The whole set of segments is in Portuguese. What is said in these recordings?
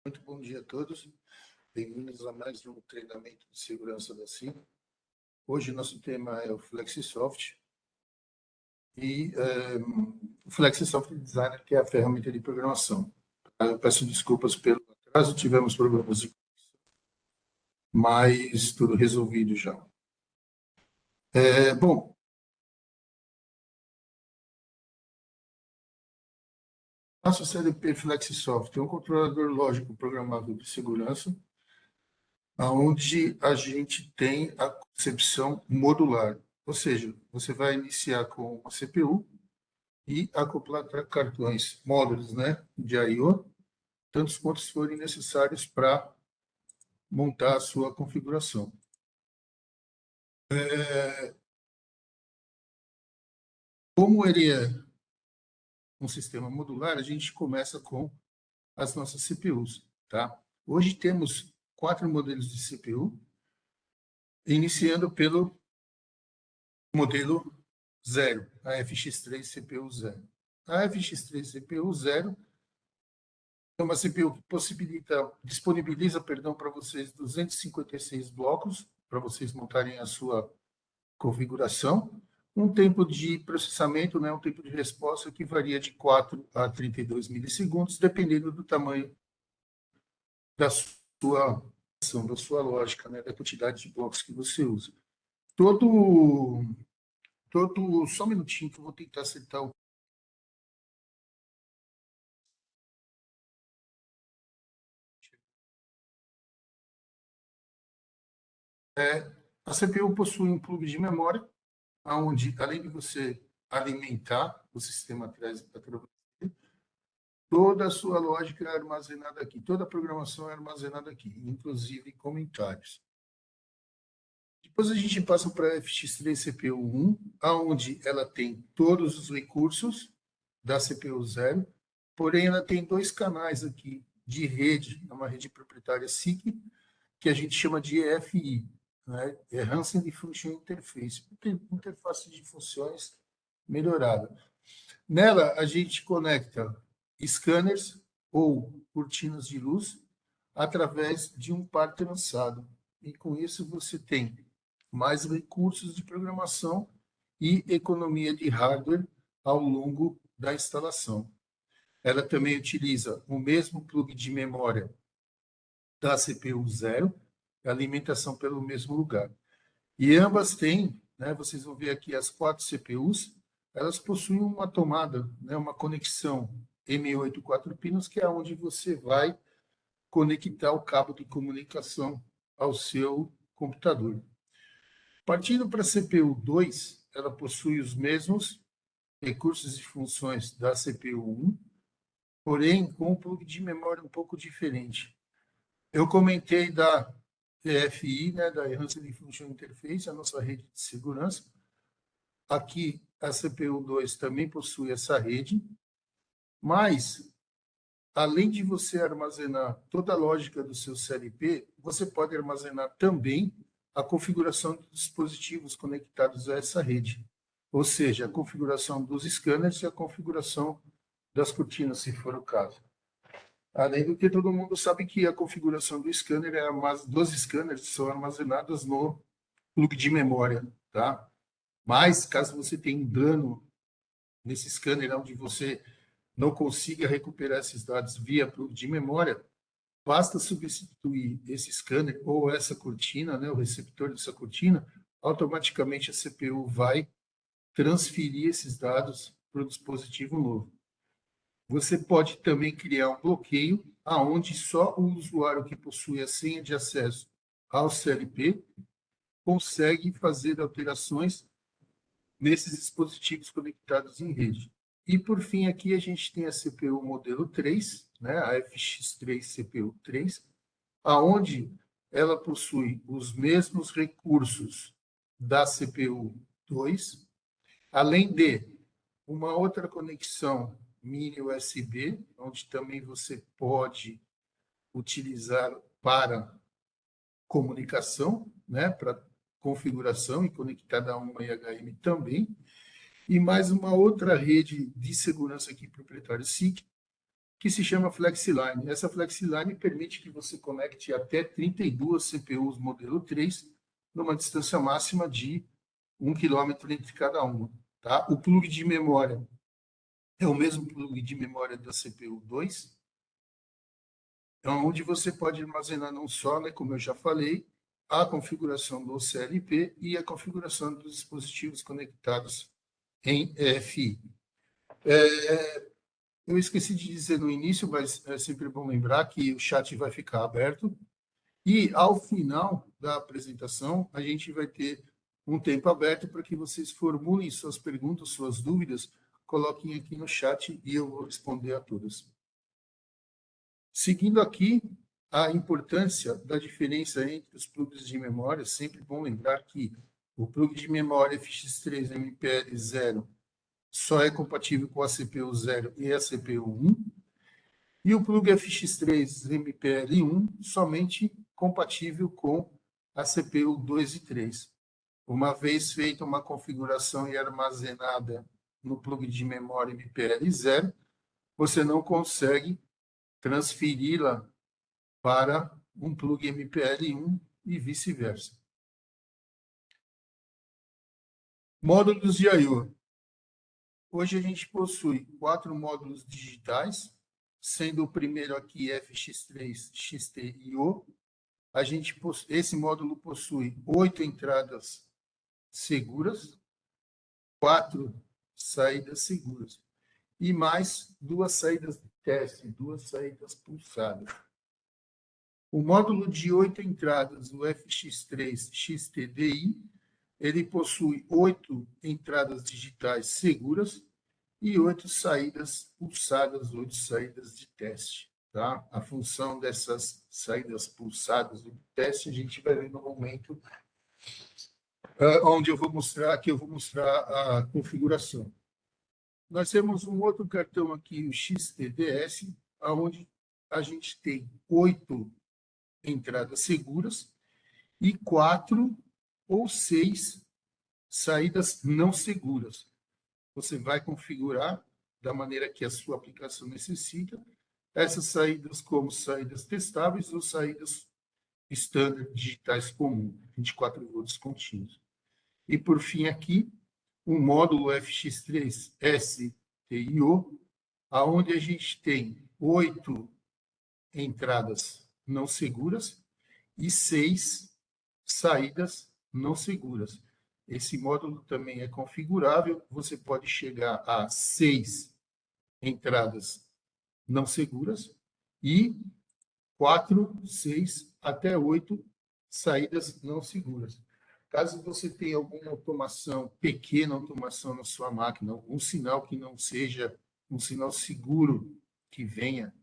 Muito bom dia a todos. Bem-vindos a mais um treinamento de segurança da CIM. Hoje, nosso tema é o FlexiSoft. E o FlexiSoft Designer, que é a ferramenta de programação. Eu peço desculpas pelo atraso, tivemos problemas de conexão, mas tudo resolvido já. Bom, nosso CDP FlexiSoft é um controlador lógico programável de segurança, onde a gente tem a concepção modular. Ou seja, você vai iniciar com uma CPU e acoplar cartões, módulos, né, de I/O, tantos quantos forem necessários para montar a sua configuração. Como ele é um sistema modular, a gente começa com as nossas CPUs, tá? Hoje temos 4 modelos de CPU, iniciando pelo modelo 0, a FX3 CPU 0. A FX3 CPU 0 é uma CPU que disponibiliza para vocês 256 blocos, para vocês montarem a sua configuração, um tempo de processamento, né, um tempo de resposta que varia de 4 a 32 milissegundos, dependendo do tamanho da sua lógica, né, da quantidade de blocos que você usa. Só um minutinho que eu vou tentar acertar o a CPU possui um plug de memória, onde, além de você alimentar o sistema através dele, toda a sua lógica é armazenada aqui, toda a programação é armazenada aqui, inclusive comentários. Depois a gente passa para a FX3 CPU1, onde ela tem todos os recursos da CPU 0, porém ela tem 2 canais aqui de rede, uma rede proprietária SIC, que a gente chama de EFI, né? Enhanced Function Interface, interface de funções melhorada. Nela, a gente conecta scanners ou cortinas de luz através de um par trançado. E com isso você tem mais recursos de programação e economia de hardware ao longo da instalação. Ela também utiliza o mesmo plug de memória da CPU 0, alimentação pelo mesmo lugar. E ambas têm, né, vocês vão ver aqui as 4 CPUs, elas possuem uma tomada, né, uma conexão M8 4 pinos, que é onde você vai conectar o cabo de comunicação ao seu computador. Partindo para a CPU 2, ela possui os mesmos recursos e funções da CPU 1, porém com um plug de memória um pouco diferente. Eu comentei da EFI, né, da Enhanced Function Interface, a nossa rede de segurança. Aqui, a CPU 2 também possui essa rede, mas, além de você armazenar toda a lógica do seu CLP, você pode armazenar também a configuração dos dispositivos conectados a essa rede, ou seja, a configuração dos scanners e a configuração das cortinas, se for o caso. Além do que todo mundo sabe que a configuração do scanner dos scanners são armazenadas no plug de memória, tá? Mas, caso você tenha um dano nesse scanner onde você não consiga recuperar esses dados via plug de memória, basta substituir esse scanner ou essa cortina, né, o receptor dessa cortina, automaticamente a CPU vai transferir esses dados para o dispositivo novo. Você pode também criar um bloqueio aonde só o usuário que possui a senha de acesso ao CLP consegue fazer alterações nesses dispositivos conectados em rede. E, por fim, aqui a gente tem a CPU modelo 3, né, a FX3 CPU 3, aonde ela possui os mesmos recursos da CPU 2, além de uma outra conexão mini USB, onde também você pode utilizar para comunicação, né, para configuração e conectada a uma IHM também, e mais uma outra rede de segurança aqui proprietária SIC, que se chama FlexiLine. Essa FlexiLine permite que você conecte até 32 CPUs modelo 3 numa distância máxima de 1 km entre cada uma. Tá? O plug de memória é o mesmo plug de memória da CPU 2, onde você pode armazenar não só, né, como eu já falei, a configuração do CLP e a configuração dos dispositivos conectados em EFI. Eu esqueci de dizer no início, mas é sempre bom lembrar que o chat vai ficar aberto e, ao final da apresentação, a gente vai ter um tempo aberto para que vocês formulem suas perguntas, suas dúvidas, coloquem aqui no chat e eu vou responder a todas. Seguindo aqui, a importância da diferença entre os plugs de memória, sempre bom lembrar que o plug de memória FX3 MPL0 só é compatível com a CPU 0 e a CPU 1, e o plug FX3 MPL1 somente compatível com a CPU 2 e 3. Uma vez feita uma configuração e armazenada no plug de memória MPL0, você não consegue transferi-la para um plug MPL1 e vice-versa. Módulos de I/O. Hoje a gente possui 4 módulos digitais, sendo o primeiro aqui FX3 XT/I/O. Esse módulo possui 8 entradas seguras, 4 saídas seguras e mais 2 saídas de teste, 2 saídas pulsadas. O módulo de 8 entradas, o FX3 XT/DI, ele possui 8 entradas digitais seguras e 8 saídas pulsadas, 8 saídas de teste. Tá? A função dessas saídas pulsadas de teste a gente vai ver no momento onde eu vou mostrar a configuração. Nós temos um outro cartão aqui, o XTDS, onde a gente tem 8 entradas seguras e 4 ou 6 saídas não seguras. Você vai configurar da maneira que a sua aplicação necessita essas saídas como saídas testáveis ou saídas standard digitais comum, 24 volts contínuos. E por fim aqui, o módulo FX3 STIO, aonde a gente tem 8 entradas não seguras e 6 saídas não seguras. Esse módulo também é configurável, você pode chegar a 6 entradas não seguras e 4, 6 até 8 saídas não seguras. Caso você tenha alguma automação, pequena automação na sua máquina, algum sinal que não seja um sinal seguro que venha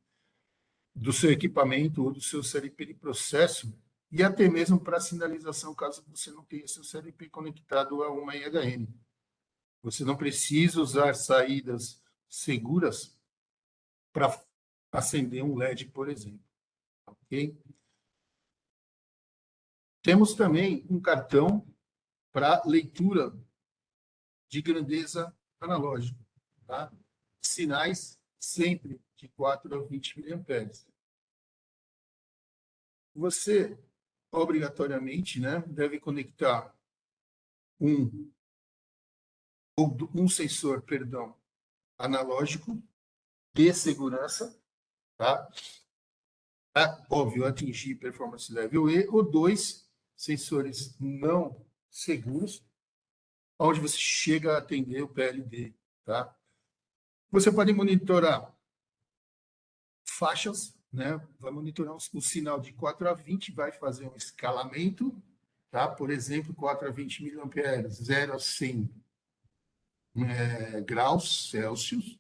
do seu equipamento ou do seu CLP de processo, e até mesmo para sinalização, caso você não tenha seu CLP conectado a uma IHN. Você não precisa usar saídas seguras para acender um LED, por exemplo. Ok? Temos também um cartão para leitura de grandeza analógica. Tá? Sinais sempre de 4 a 20 miliamperes. Você, obrigatoriamente, né, deve conectar um sensor, analógico de segurança, tá? Óbvio, atingir performance level E, ou 2 sensores não seguros, onde você chega a atender o PLD, tá? Você pode monitorar faixas, né? Vai monitorar o sinal de 4 a 20, vai fazer um escalamento, tá? Por exemplo, 4 a 20 miliamperes, 0 a 100 graus Celsius,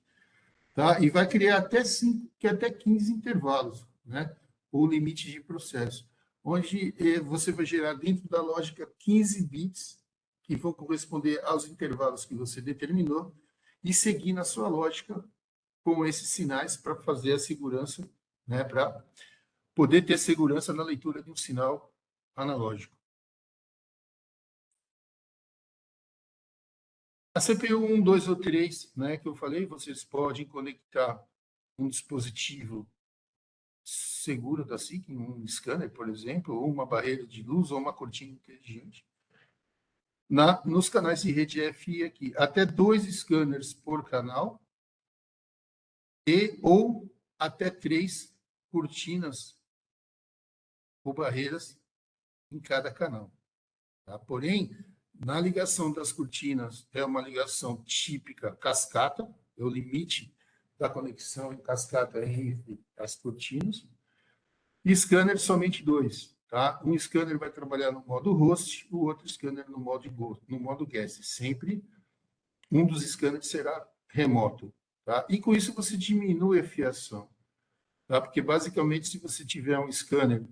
tá? E vai criar até 5, que até 15 intervalos, né? O limite de processo, onde você vai gerar dentro da lógica 15 bits que vão corresponder aos intervalos que você determinou e seguir na sua lógica com esses sinais para fazer a segurança, né? Para poder ter segurança na leitura de um sinal analógico. A CPU 1, 2 ou 3, né, que eu falei, vocês podem conectar um dispositivo seguro da SIC, um scanner, por exemplo, ou uma barreira de luz, ou uma cortina inteligente. Nos canais de rede EFI aqui, até 2 scanners por canal ou até 3 cortinas ou barreiras em cada canal. Tá? Porém, na ligação das cortinas, é uma ligação típica cascata, é o limite da conexão em cascata entre as cortinas. E scanner somente 2. Tá? Um scanner vai trabalhar no modo host, o outro scanner no modo guest. Sempre um dos scanners será remoto. Tá? E com isso você diminui a fiação. Tá? Porque, basicamente, se você tiver um scanner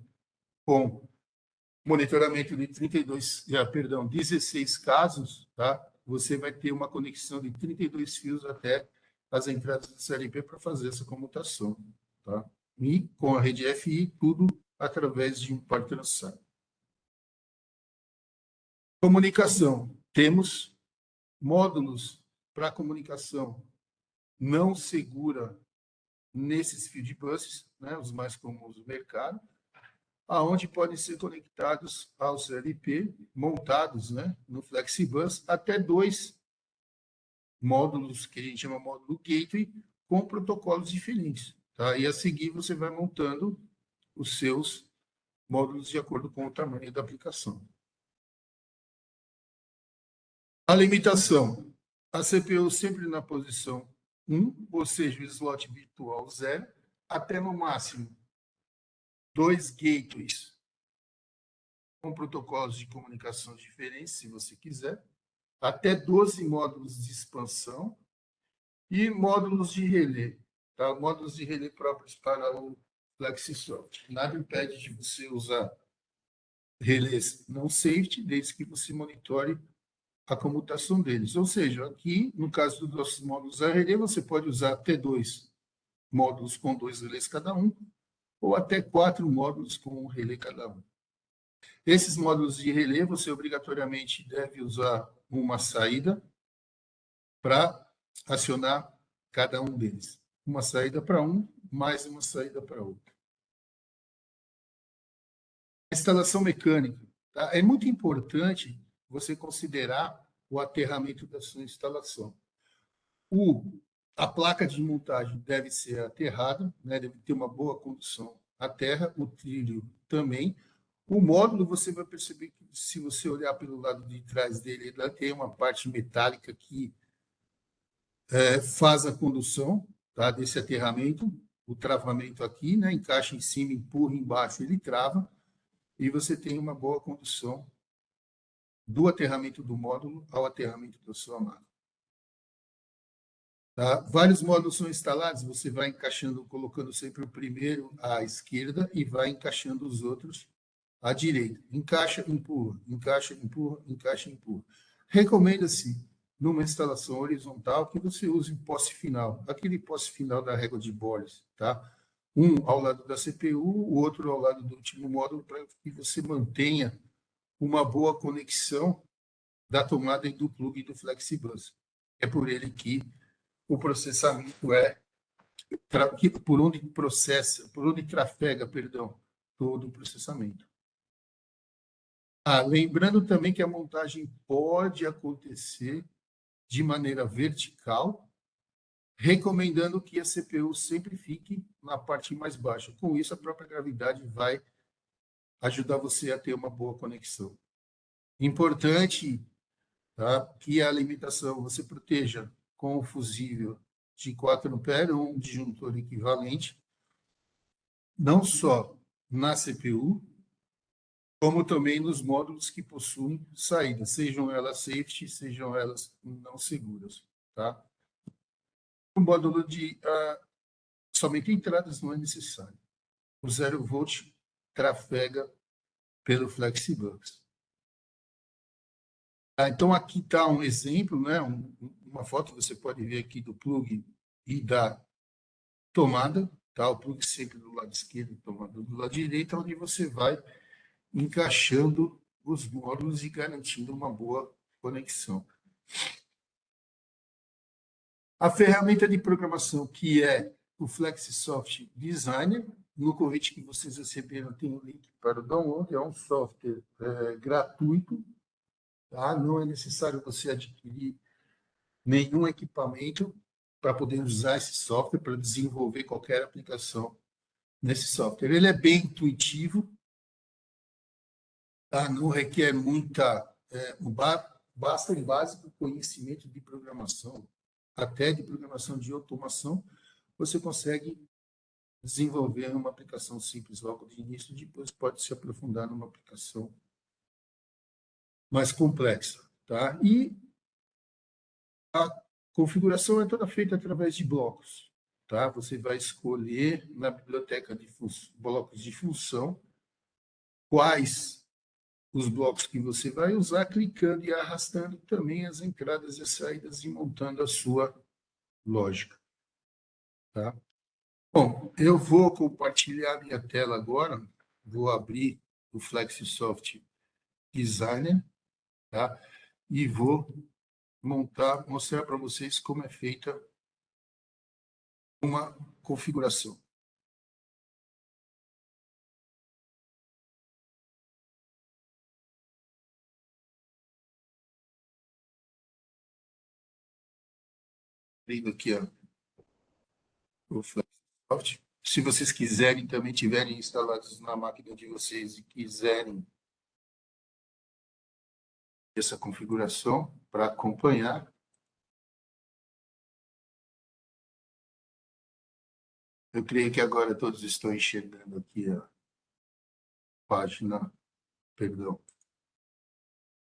com monitoramento de 16 casos, tá? Você vai ter uma conexão de 32 fios até as entradas da CLP para fazer essa comutação. Tá? E com a rede FI, tudo através de um par trançado. Comunicação. Temos módulos para comunicação não segura nesses field buses, né, os mais comuns do mercado, aonde podem ser conectados ao CLP, montados, né, no FlexiBus, até 2 módulos, que a gente chama módulo gateway, com protocolos diferentes. Tá? E a seguir você vai montando os seus módulos de acordo com o tamanho da aplicação. A limitação. A CPU sempre na posição 1, ou seja, o slot virtual 0, até no máximo 2 gateways com protocolos de comunicação diferentes, se você quiser, até 12 módulos de expansão e módulos de relé, tá? Módulos de relé próprios para o FlexiSoft. Nada impede de você usar relés não safety, desde que você monitore a comutação deles. Ou seja, aqui, no caso dos nossos módulos a relé, você pode usar até 2 módulos com 2 relés cada um, ou até 4 módulos com um relé cada um. Esses módulos de relé, você obrigatoriamente deve usar uma saída para acionar cada um deles. Uma saída para um, mais uma saída para outro. Instalação mecânica. Tá? É muito importante você considerar o aterramento da sua instalação. A placa de montagem deve ser aterrada, né? Deve ter uma boa condução à terra, o trilho também. O módulo, você vai perceber que, se você olhar pelo lado de trás dele, ele tem uma parte metálica que faz a condução, tá, desse aterramento, o travamento aqui, né, encaixa em cima, empurra embaixo, ele trava, e você tem uma boa condução do aterramento do módulo ao aterramento da sua máquina. Tá? Vários módulos são instalados, você vai encaixando, colocando sempre o primeiro à esquerda e vai encaixando os outros à direita. Encaixa, empurra, encaixa, empurra, encaixa, empurra. Recomenda-se, numa instalação horizontal, que você use o poste final, aquele poste final da régua de Borges, tá? Um ao lado da CPU, o outro ao lado do último módulo, para que você mantenha uma boa conexão da tomada e do plug do FlexiBus. É por ele que o processamento por onde processa, por onde trafega, perdão, todo o processamento. Lembrando também que a montagem pode acontecer de maneira vertical, recomendando que a CPU sempre fique na parte mais baixa. Com isso, a própria gravidade vai ajudar você a ter uma boa conexão. Importante, tá, que a alimentação você proteja com o fusível de 4 amperes ou um disjuntor equivalente, não só na CPU, como também nos módulos que possuem saída, sejam elas safety, sejam elas não seguras. Tá? O módulo de somente entradas não é necessário. O 0 volt trafega pelo FlexiBus. Então, aqui está um exemplo, né? Uma foto, você pode ver aqui do plug e da tomada. Tá? O plug sempre do lado esquerdo, tomada do lado direito, onde você vai encaixando os módulos e garantindo uma boa conexão. A ferramenta de programação, que é o FlexiSoft Designer. No convite que vocês receberam, tem o link para o download. É um software gratuito, tá? Não é necessário você adquirir nenhum equipamento para poder usar esse software, para desenvolver qualquer aplicação nesse software. Ele é bem intuitivo, tá? Não requer basta um básico conhecimento de programação, até de programação de automação, você consegue desenvolver uma aplicação simples logo de início, depois pode se aprofundar numa aplicação mais complexa, tá? E a configuração é toda feita através de blocos, tá? Você vai escolher na biblioteca de blocos de função quais os blocos que você vai usar, clicando e arrastando também as entradas e saídas e montando a sua lógica, tá? Bom, eu vou compartilhar minha tela agora, vou abrir o FlexiSoft Designer, tá? E vou mostrar para vocês como é feita uma configuração. Abrindo aqui o FlexiSoft. Se vocês quiserem, também tiverem instalados na máquina de vocês e quiserem essa configuração para acompanhar, eu creio que agora todos estão enxergando aqui a página, perdão.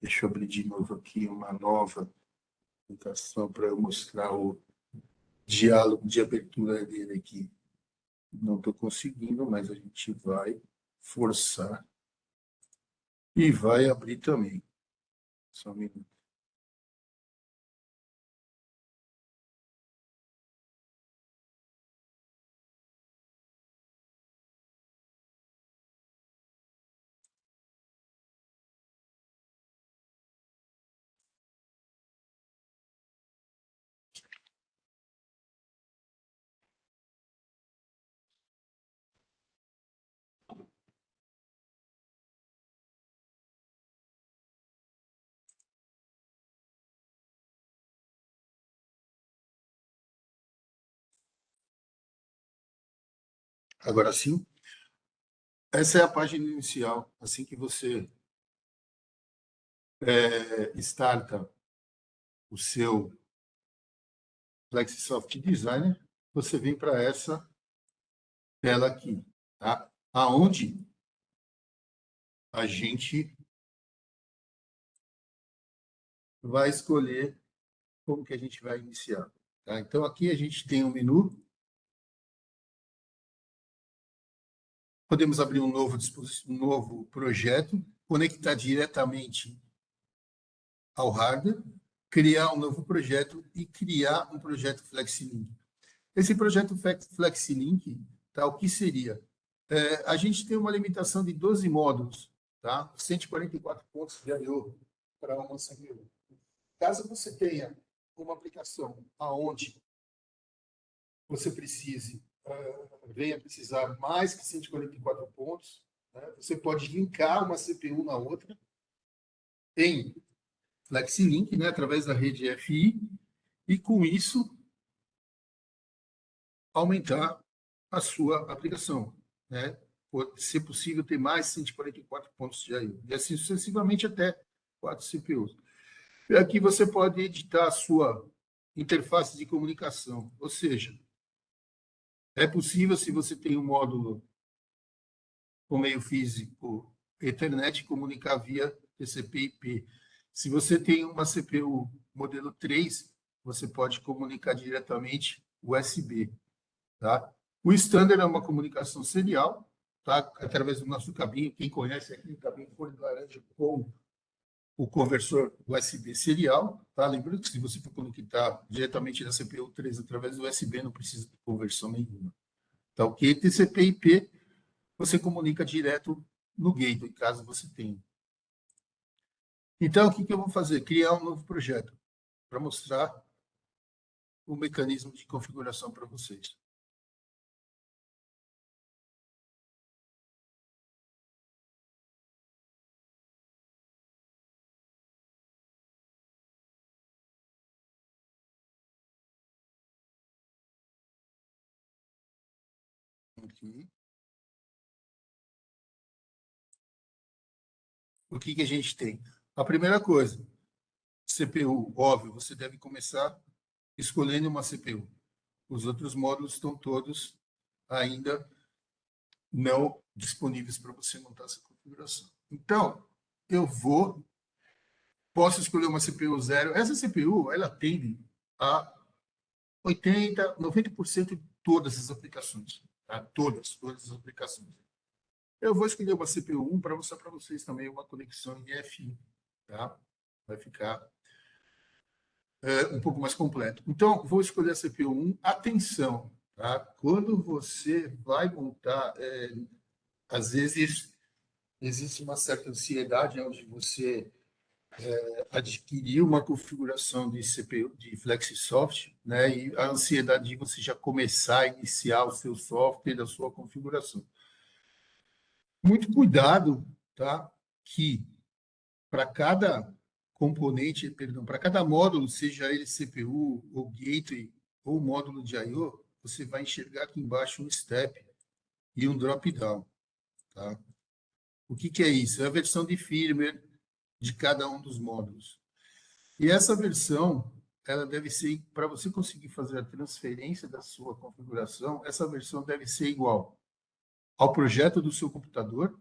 Deixa eu abrir de novo aqui uma nova apresentação para eu mostrar o diálogo de abertura dele aqui. Não estou conseguindo, mas a gente vai forçar e vai abrir também. Só um minuto. Agora sim, essa é a página inicial. Assim que você starta o seu FlexiSoft Designer, você vem para essa tela aqui, tá? Aonde a gente vai escolher como que a gente vai iniciar, tá? Então, aqui a gente tem um menu. Podemos abrir um novo projeto, conectar diretamente ao hardware, criar um novo projeto e criar um projeto FlexiLink. Esse projeto FlexiLink, tá? O que seria? A gente tem uma limitação de 12 módulos, tá? 144 pontos de I/O para uma CPU. Caso você tenha uma aplicação aonde você venha precisar mais que 144 pontos, né? Você pode linkar uma CPU na outra em FlexiLink, né? Através da rede FI, e com isso aumentar a sua aplicação, né? Se possível, ter mais 144 pontos de I/O, e assim sucessivamente até 4 CPUs. E aqui você pode editar a sua interface de comunicação, ou seja, é possível, se você tem um módulo com meio físico Ethernet, comunicar via TCP/IP. Se você tem uma CPU modelo 3, você pode comunicar diretamente USB, tá? O standard é uma comunicação serial, tá? Através do nosso cabinho. Quem conhece aqui o cabinho cor de laranja com o conversor USB serial, tá? Lembrando que se você for conectar diretamente da CPU 3 através do USB, não precisa de conversão nenhuma. Tá ok? TCP/IP, você comunica direto no gateway, caso você tenha. Então, o que eu vou fazer? Criar um novo projeto para mostrar o mecanismo de configuração para vocês. aqui. O que a gente tem? A primeira coisa, CPU, óbvio, você deve começar escolhendo uma CPU. Os outros módulos estão todos ainda não disponíveis para você montar essa configuração. Então, posso escolher uma CPU zero. Essa CPU, ela atende a 80%, 90% de todas as aplicações. Tá? Todas as aplicações. Eu vou escolher uma CPU 1 para mostrar para vocês também uma conexão em EFI. Tá? Vai ficar um pouco mais completo. Então, vou escolher a CPU 1. Atenção, tá? Quando você vai montar, às vezes existe uma certa ansiedade onde você adquirir uma configuração de CPU, de FlexiSoft, né? E a ansiedade de você já começar a iniciar o seu software, a sua configuração. Muito cuidado, tá? Que para cada componente, perdão, para cada módulo, seja ele CPU ou gateway ou módulo de I/O, você vai enxergar aqui embaixo um step e um drop-down, tá? O que é isso? É a versão de firmware de cada um dos módulos. E essa versão, ela deve ser, para você conseguir fazer a transferência da sua configuração, essa versão deve ser igual ao projeto do seu computador.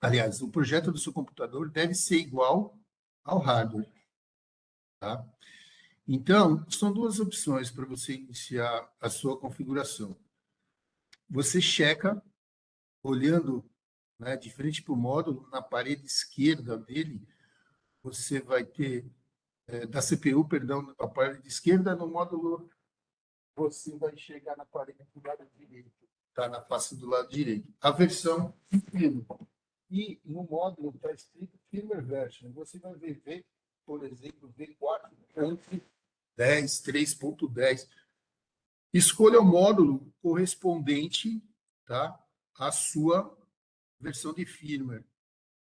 Aliás, o projeto do seu computador deve ser igual ao hardware, tá? Então, são duas opções para você iniciar a sua configuração. Você checa, olhando, né, de frente para o módulo, na parede esquerda dele, você vai ter, da CPU, perdão, a parede esquerda, no módulo, você vai chegar na parede do lado direito, tá? Na face do lado direito. A versão de firmware. E no módulo está escrito firmware version. Você vai ver, por exemplo, V4.10, 3.10. Escolha o módulo correspondente, tá, à sua versão de firmware,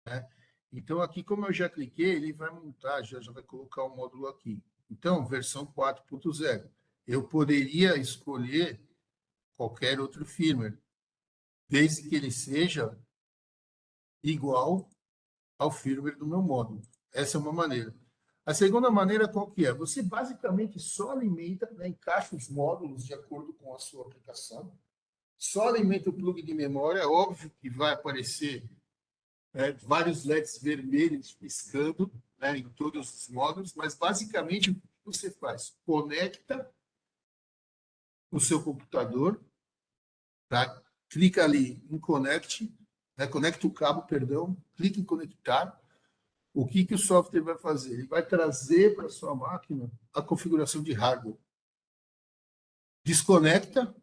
né? Então, aqui, como eu já cliquei, ele vai montar, já vai colocar o módulo aqui. Então, versão 4.0. Eu poderia escolher qualquer outro firmware, desde que ele seja igual ao firmware do meu módulo. Essa é uma maneira. A segunda maneira, qual que é? Você basicamente só alimenta, né, encaixa os módulos de acordo com a sua aplicação, só alimenta o plug de memória. É óbvio que vai aparecer vários LEDs vermelhos piscando, né, em todos os módulos, mas basicamente o que você faz? Conecta o seu computador, tá? Clica ali em Connect, né, conecta o cabo, perdão, clica em conectar. O que o software vai fazer? Ele vai trazer para a sua máquina a configuração de hardware. Desconecta,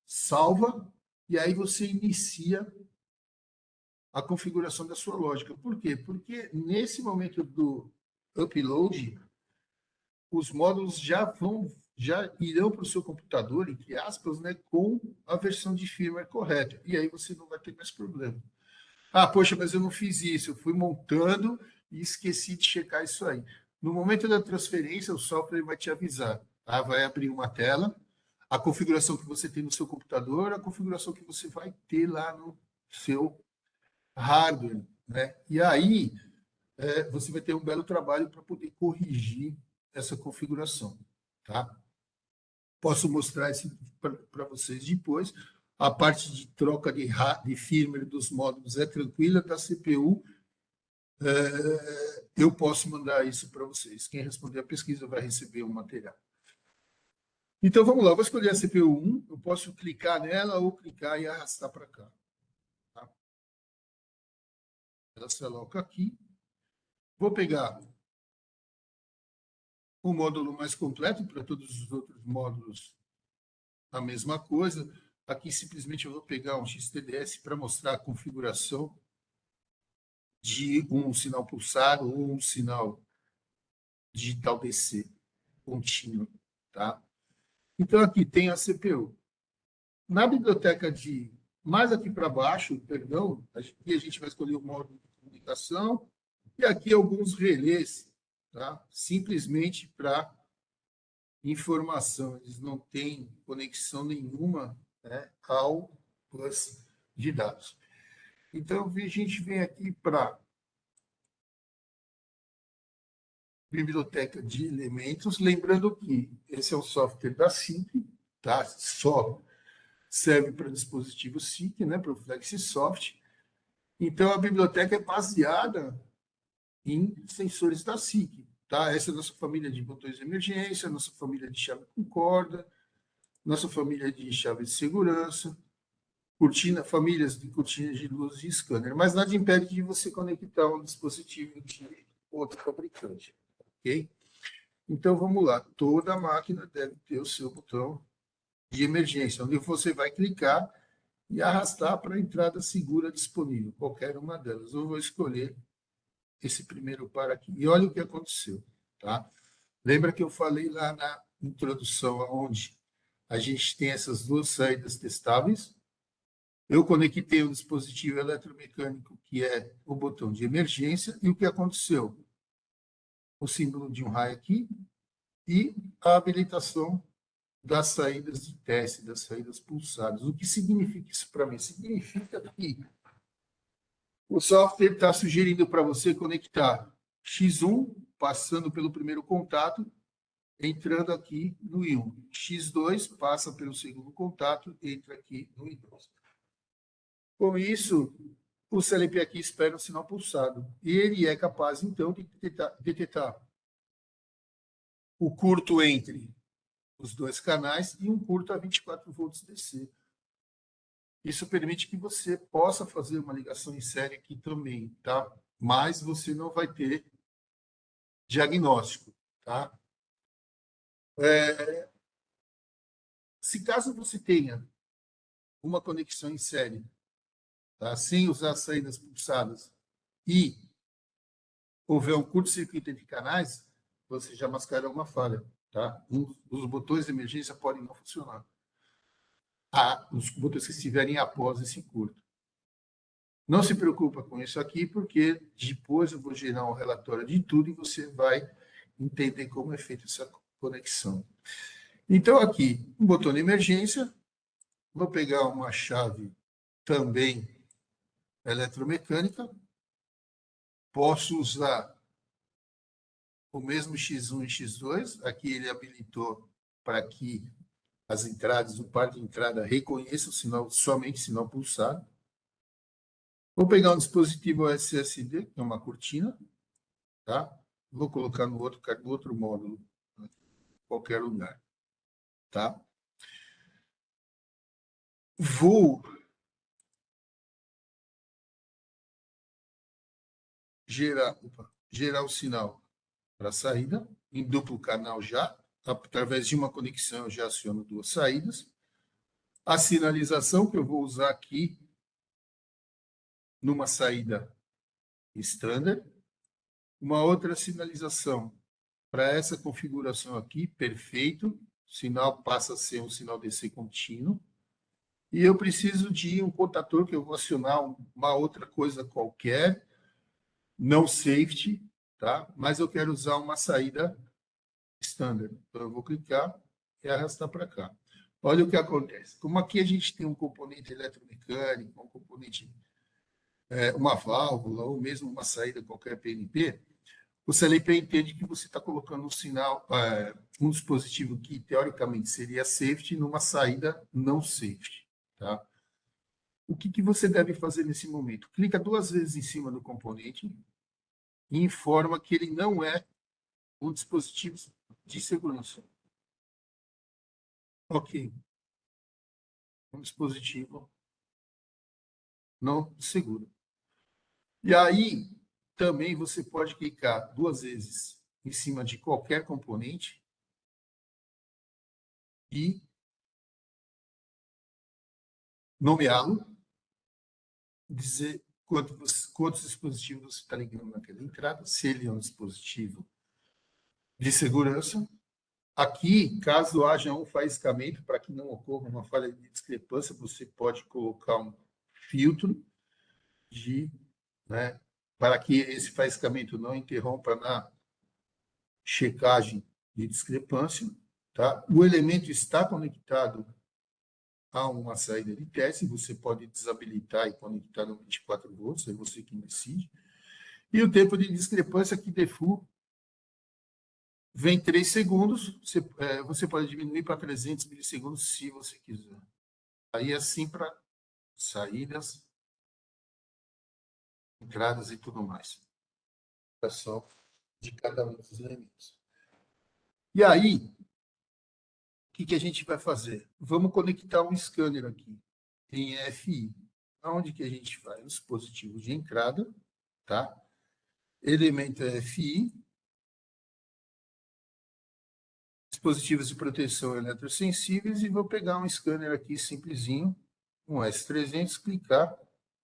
salva, e aí você inicia a configuração da sua lógica. Por quê? Porque nesse momento do upload, os módulos já irão para o seu computador, entre aspas, né, com a versão de firmware correta. E aí você não vai ter mais problema. Ah, poxa, mas eu não fiz isso. Eu fui montando e esqueci de checar isso aí. No momento da transferência, o software vai te avisar. Tá? Vai abrir uma tela, a configuração que você tem no seu computador, a configuração que você vai ter lá no seu hardware, né? E aí você vai ter um belo trabalho para poder corrigir essa configuração, tá? Posso mostrar isso para vocês depois. A parte de troca de firmware dos módulos é tranquila, da CPU eu posso mandar isso para vocês. Quem responder a pesquisa vai receber o material. Então, vamos lá. Eu vou escolher a CPU 1. Eu posso clicar nela ou clicar e arrastar para cá. Tá? Ela se aloca aqui. Vou pegar o módulo mais completo, para todos os outros módulos a mesma coisa. Aqui, simplesmente, eu vou pegar um XTDS para mostrar a configuração de um sinal pulsado ou um sinal digital DC contínuo. Tá? Então, aqui tem a CPU. Na biblioteca de mais aqui para baixo, perdão, aqui a gente vai escolher o módulo de comunicação e aqui alguns relés, tá? Simplesmente para informação. Eles não têm conexão nenhuma, né, ao bus de dados. Então, a gente vem aqui para biblioteca de elementos, lembrando que esse é o software da SIC, tá? Só serve para dispositivo SIC, né? Para o FlexiSoft. Então, a biblioteca é baseada em sensores da SIC, tá? Essa é a nossa família de botões de emergência, nossa família de chave com corda, nossa família de chave de segurança, famílias de cortinas de luz e scanner, mas nada impede de você conectar um dispositivo de outro fabricante, ok? Então, vamos lá. Toda máquina deve ter o seu botão de emergência, onde você vai clicar e arrastar para a entrada segura disponível, qualquer uma delas. Eu vou escolher esse primeiro par aqui. E olha o que aconteceu, tá? Lembra que eu falei lá na introdução, onde a gente tem essas duas saídas testáveis? Eu conectei um dispositivo eletromecânico, que é o botão de emergência, e o que aconteceu? O símbolo de um raio aqui e a habilitação das saídas de teste, das saídas pulsadas. O que significa isso para mim? Significa que o software está sugerindo para você conectar X1, passando pelo primeiro contato, entrando aqui no I1. X2 passa pelo segundo contato, entra aqui no I2. Com isso, o CLP aqui espera um sinal pulsado. E ele é capaz, então, de detectar o curto entre os dois canais e um curto a 24 volts DC. Isso permite que você possa fazer uma ligação em série aqui também, tá? Mas você não vai ter diagnóstico, tá? Se caso você tenha uma conexão em série, tá? Sem usar saídas pulsadas e houver um curto-circuito entre canais, você já mascara uma falha, tá? Os botões de emergência podem não funcionar. Os botões que estiverem após esse curto. Não se preocupa com isso aqui, porque depois eu vou gerar um relatório de tudo e você vai entender como é feita essa conexão. Então, aqui, um botão de emergência. Vou pegar uma chave também eletromecânica. Posso usar o mesmo X1 e X2. Aqui ele habilitou para que as entradas, o par de entrada reconheça o sinal, somente sinal pulsado. Vou pegar um dispositivo SSD, que é uma cortina, tá? Vou colocar no outro módulo, em qualquer lugar, tá? Vou gerar o sinal para a saída, em duplo canal já, através de uma conexão eu já aciono duas saídas. A sinalização que eu vou usar aqui numa saída standard, uma outra sinalização para essa configuração aqui, perfeito, o sinal passa a ser um sinal DC contínuo, e eu preciso de um contator que eu vou acionar uma outra coisa qualquer, não safety, tá? Mas eu quero usar uma saída standard. Então, eu vou clicar e arrastar para cá. Olha o que acontece. Como aqui a gente tem um componente eletromecânico, um componente, uma válvula, ou mesmo uma saída qualquer PNP, o CLP entende que você está colocando um sinal, um dispositivo que, teoricamente, seria safety numa saída não safety. Tá? O que você deve fazer nesse momento? Clica duas vezes em cima do componente e informa que ele não é um dispositivo de segurança. Ok. Um dispositivo não seguro. E aí, também você pode clicar duas vezes em cima de qualquer componente e nomeá-lo, dizer quantos dispositivos você está ligando naquela entrada, se ele é um dispositivo de segurança. Aqui, caso haja um faiscamento, para que não ocorra uma falha de discrepância, você pode colocar um filtro né, para que esse faiscamento não interrompa na checagem de discrepância. Tá? O elemento está conectado há uma saída de teste, você pode desabilitar e conectar no 24 volts, é você que decide. E o tempo de discrepância aqui default vem 3 segundos, você pode diminuir para 300 milissegundos se você quiser. Aí assim para saídas, entradas e tudo mais. Só de cada um dos elementos. E aí, o que a gente vai fazer? Vamos conectar um scanner aqui em EFI. Onde que a gente vai? Os dispositivos de entrada, tá? Elemento EFI, dispositivos de proteção eletrossensíveis, e vou pegar um scanner aqui simplesinho, um S300, clicar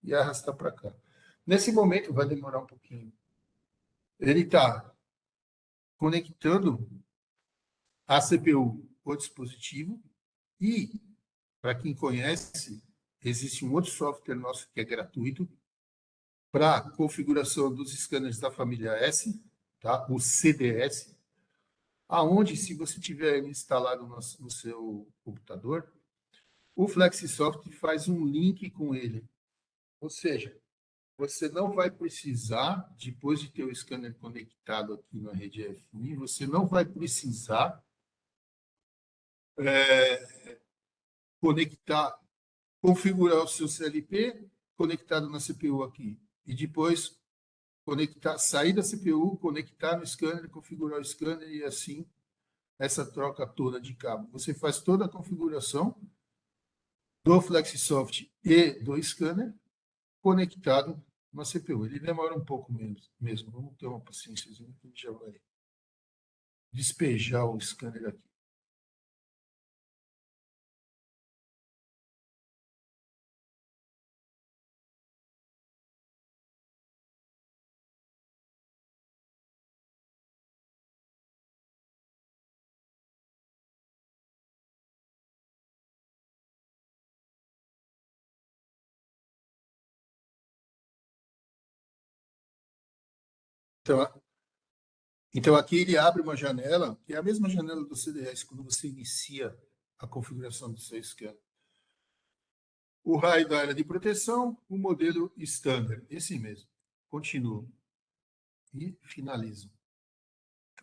e arrastar para cá. Nesse momento vai demorar um pouquinho. Ele está conectando a CPU, o dispositivo, e, para quem conhece, existe um outro software nosso que é gratuito para configuração dos scanners da família S, tá? O CDS, aonde, se você tiver instalado no seu computador, o FlexiSoft faz um link com ele. Ou seja, você não vai precisar, depois de ter o scanner conectado aqui na rede FI, você não vai precisar conectar, configurar o seu CLP conectado na CPU aqui. E depois conectar, sair da CPU, conectar no scanner, configurar o scanner e assim essa troca toda de cabo. Você faz toda a configuração do FlexiSoft e do scanner conectado na CPU. Ele demora um pouco mesmo. Vamos ter uma paciência, que a gente já vai despejar o scanner aqui. Então, então, aqui ele abre uma janela, que é a mesma janela do CDS, quando você inicia a configuração do seu scanner. O raio da área de proteção, o modelo standard, esse mesmo. Continuo. E finalizo.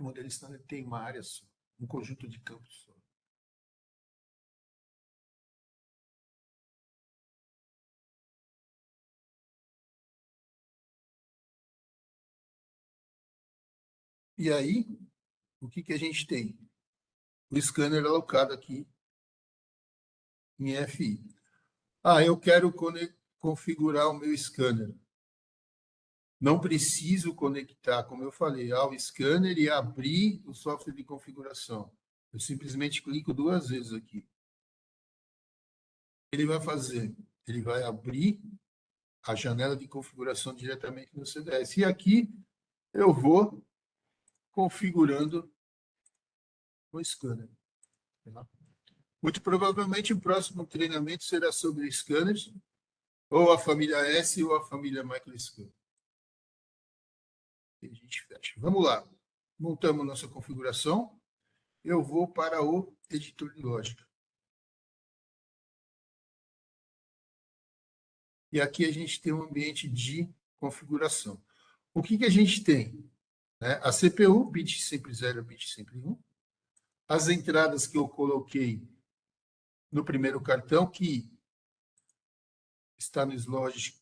O modelo standard tem uma área só, um conjunto de campos só. E aí, o que a gente tem? O scanner alocado aqui em FI. Eu quero configurar o meu scanner. Não preciso conectar, como eu falei, ao scanner e abrir o software de configuração. Eu simplesmente clico 2 vezes aqui. Ele vai fazer? Ele vai abrir a janela de configuração diretamente no CDS. E aqui eu vou configurando o scanner. Muito provavelmente o próximo treinamento será sobre scanners, ou a família S ou a família MicroScan. E a gente fecha. Vamos lá. Montamos nossa configuração. Eu vou para o editor de lógica. E aqui a gente tem um ambiente de configuração. O que a gente tem? A CPU, bit sempre 0, bit sempre 1. As entradas que eu coloquei no primeiro cartão, que está no slot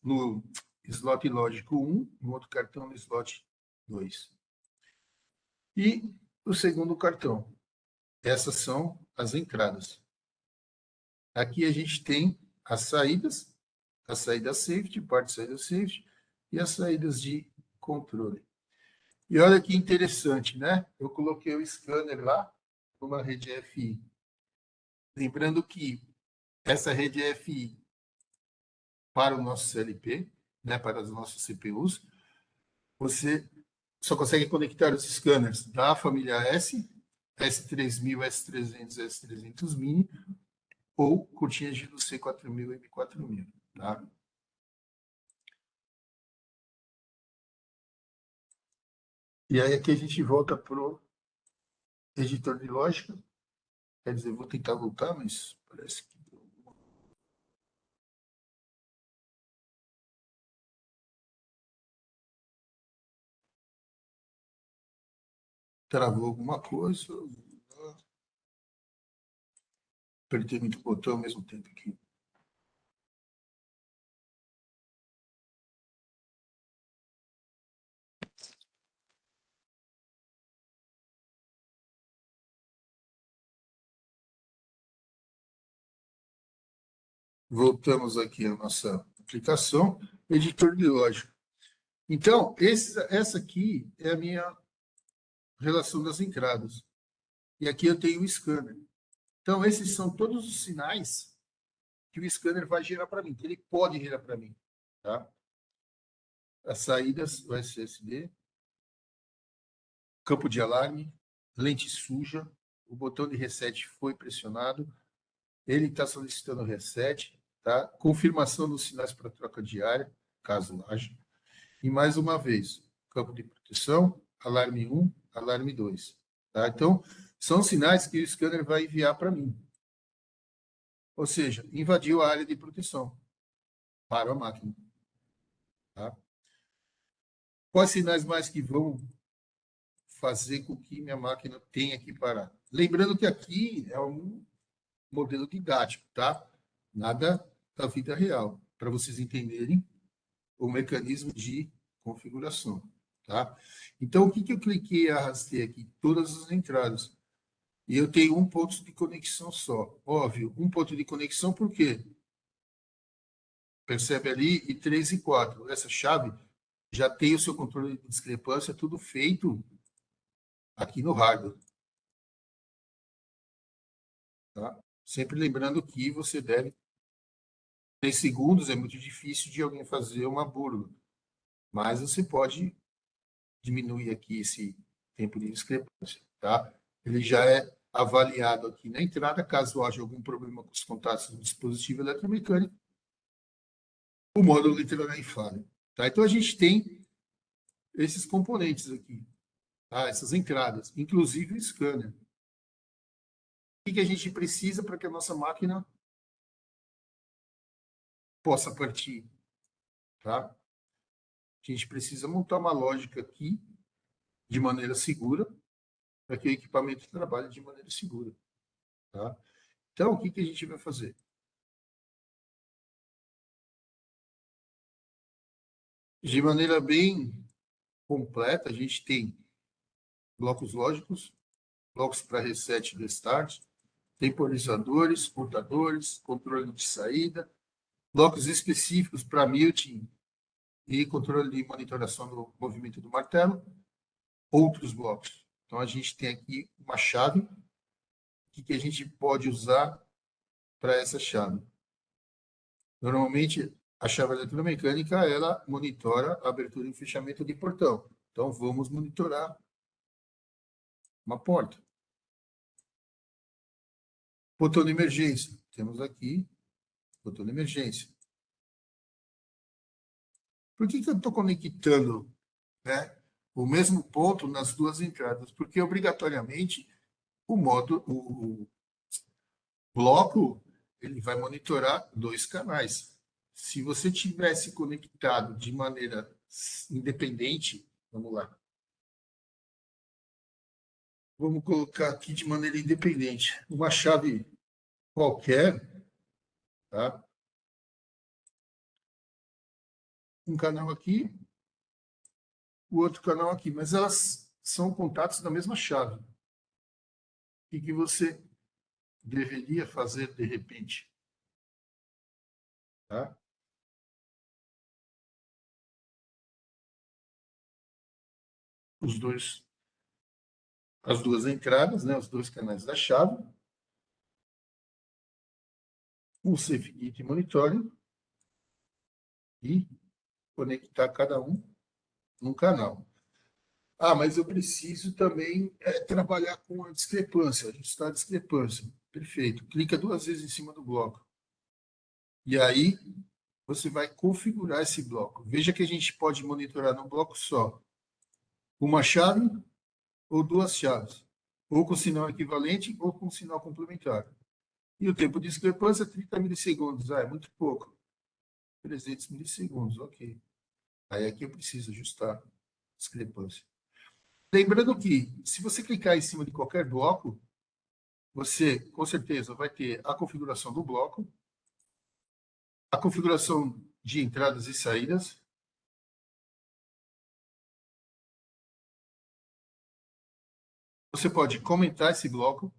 lógico 1, no outro cartão no slot 2. E o segundo cartão. Essas são as entradas. Aqui a gente tem as saídas, a saída safety, parte de saída safety, e as saídas de controle. E olha que interessante, né? Eu coloquei o scanner lá numa rede FI. Lembrando que essa rede FI para o nosso CLP, né, para as nossas CPUs, você só consegue conectar os scanners da família S, S3000, S300, S300 Mini, ou cortinhas de C4000 e M4000. Tá? E aí aqui a gente volta para o editor de lógica. Quer dizer, vou tentar voltar, mas parece que... Travou alguma coisa. Apertei muito botão ao mesmo tempo aqui. Voltamos aqui à nossa aplicação, editor de lógica. Então, essa aqui é a minha relação das entradas. E aqui eu tenho o scanner. Então, esses são todos os sinais que o scanner vai gerar para mim, que ele pode gerar para mim. Tá? As saídas, o SSD, campo de alarme, lente suja, o botão de reset foi pressionado, ele está solicitando reset, tá? Confirmação dos sinais para troca diária, caso haja. E mais uma vez, campo de proteção, alarme 1, alarme 2. Tá? Então, são sinais que o scanner vai enviar para mim. Ou seja, invadiu a área de proteção para a máquina. Tá? Quais sinais mais que vão fazer com que minha máquina tenha que parar? Lembrando que aqui é um modelo didático, tá? Nada da vida real, para vocês entenderem o mecanismo de configuração, tá? Então, o que eu cliquei e arrastei aqui? Todas as entradas. E eu tenho um ponto de conexão só. Óbvio, um ponto de conexão, por quê? Percebe ali, e 3 e 4. Essa chave já tem o seu controle de discrepância, tudo feito aqui no hardware. Tá? Sempre lembrando que você deve. 3 segundos é muito difícil de alguém fazer uma burla, mas você pode diminuir aqui esse tempo de discrepância. Tá? Ele já é avaliado aqui na entrada, caso haja algum problema com os contatos do dispositivo eletromecânico, o módulo entrará em falha. Tá? Então, a gente tem esses componentes aqui, tá? Essas entradas, inclusive o scanner. O que a gente precisa para que a nossa máquina possa partir? Tá? A gente precisa montar uma lógica aqui de maneira segura para que o equipamento trabalhe de maneira segura. Tá? Então, o que a gente vai fazer? De maneira bem completa, a gente tem blocos lógicos, blocos para reset e restart, temporizadores, contadores, controle de saída, blocos específicos para muting e controle de monitoração do movimento do martelo, outros blocos. Então, a gente tem aqui uma chave que a gente pode usar para essa chave. Normalmente, a chave eletromecânica, ela monitora a abertura e fechamento de portão. Então, vamos monitorar uma porta. Botão de emergência. Temos aqui botão de emergência. Por que eu estou conectando, né, o mesmo ponto nas duas entradas? Porque, obrigatoriamente, o bloco ele vai monitorar dois canais. Se você tivesse conectado de maneira independente, vamos lá. Vamos colocar aqui de maneira independente. Uma chave qualquer, tá? Um canal aqui, o outro canal aqui, mas elas são contatos da mesma chave. O que você deveria fazer de repente? Tá? Os dois, as duas entradas, né? Os dois canais da chave, um SafeGate monitoring e conectar cada um num canal. Ah, mas eu preciso também trabalhar com a discrepância, ajustar a discrepância. Perfeito. Clica duas vezes em cima do bloco. E aí, você vai configurar esse bloco. Veja que a gente pode monitorar num bloco só uma chave ou duas chaves, ou com sinal equivalente ou com sinal complementar. E o tempo de discrepância é 30 milissegundos. Ah, é muito pouco. 300 milissegundos, ok. Aí aqui eu preciso ajustar a discrepância. Lembrando que, se você clicar em cima de qualquer bloco, você, com certeza, vai ter a configuração do bloco, a configuração de entradas e saídas, você pode comentar esse bloco,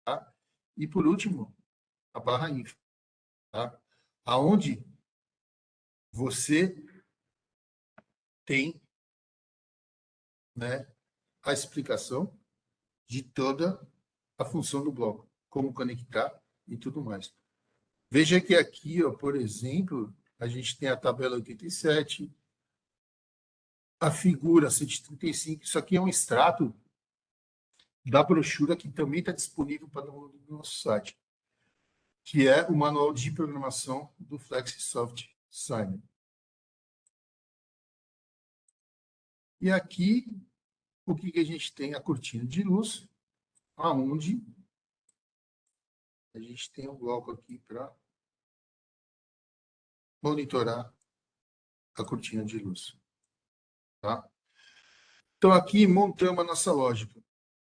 tá? E, por último, a barra info, tá? Aonde você tem, né, a explicação de toda a função do bloco, como conectar e tudo mais. Veja que aqui, ó, por exemplo, a gente tem a tabela 87, a figura 135, isso aqui é um extrato da brochura que também está disponível para download no nosso site, que é o manual de programação do FlexiSoft Signer. E aqui, o que a gente tem? A cortina de luz, aonde a gente tem um bloco aqui para monitorar a cortina de luz. Tá? Então, aqui montamos a nossa lógica,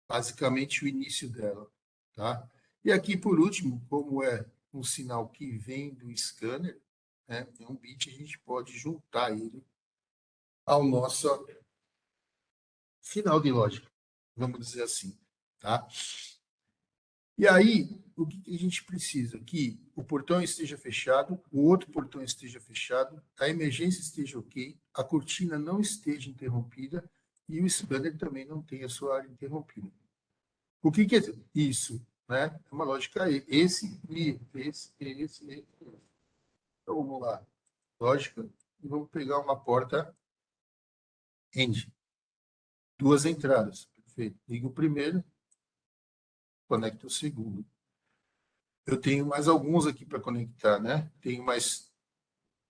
basicamente o início dela. Tá? E aqui, por último, como é um sinal que vem do scanner, né, é um bit, a gente pode juntar ele ao nosso final de lógica, vamos dizer assim. Tá? E aí, o que a gente precisa? Que o portão esteja fechado, o outro portão esteja fechado, a emergência esteja ok, a cortina não esteja interrompida e o scanner também não tenha sua área interrompida. O que é isso? Né? É uma lógica esse e esse. Então, vamos lá. Lógica. E vamos pegar uma porta end. Duas entradas. Perfeito. Liga o primeiro, conecta o segundo. Eu tenho mais alguns aqui para conectar, né? Tenho mais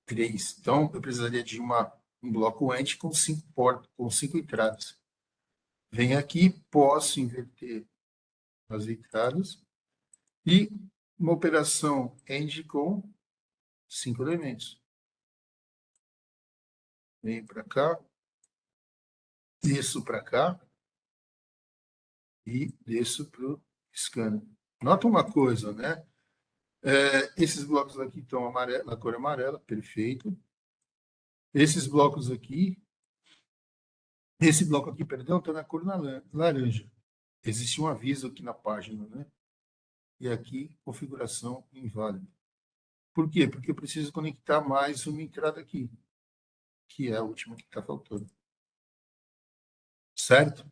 3. Então, eu precisaria de um bloco end com 5 portas, com 5 entradas. Venho aqui, posso inverter as entradas e uma operação end com 5 elementos. Venho para cá, desço para cá e desço para o scanner. Nota uma coisa, né? Esses blocos aqui estão amarelo, na cor amarela, perfeito. Esses blocos aqui, esse bloco aqui, perdão, está na cor laranja. Existe um aviso aqui na página, né? E aqui, configuração inválida. Por quê? Porque eu preciso conectar mais uma entrada aqui, que é a última que está faltando. Certo?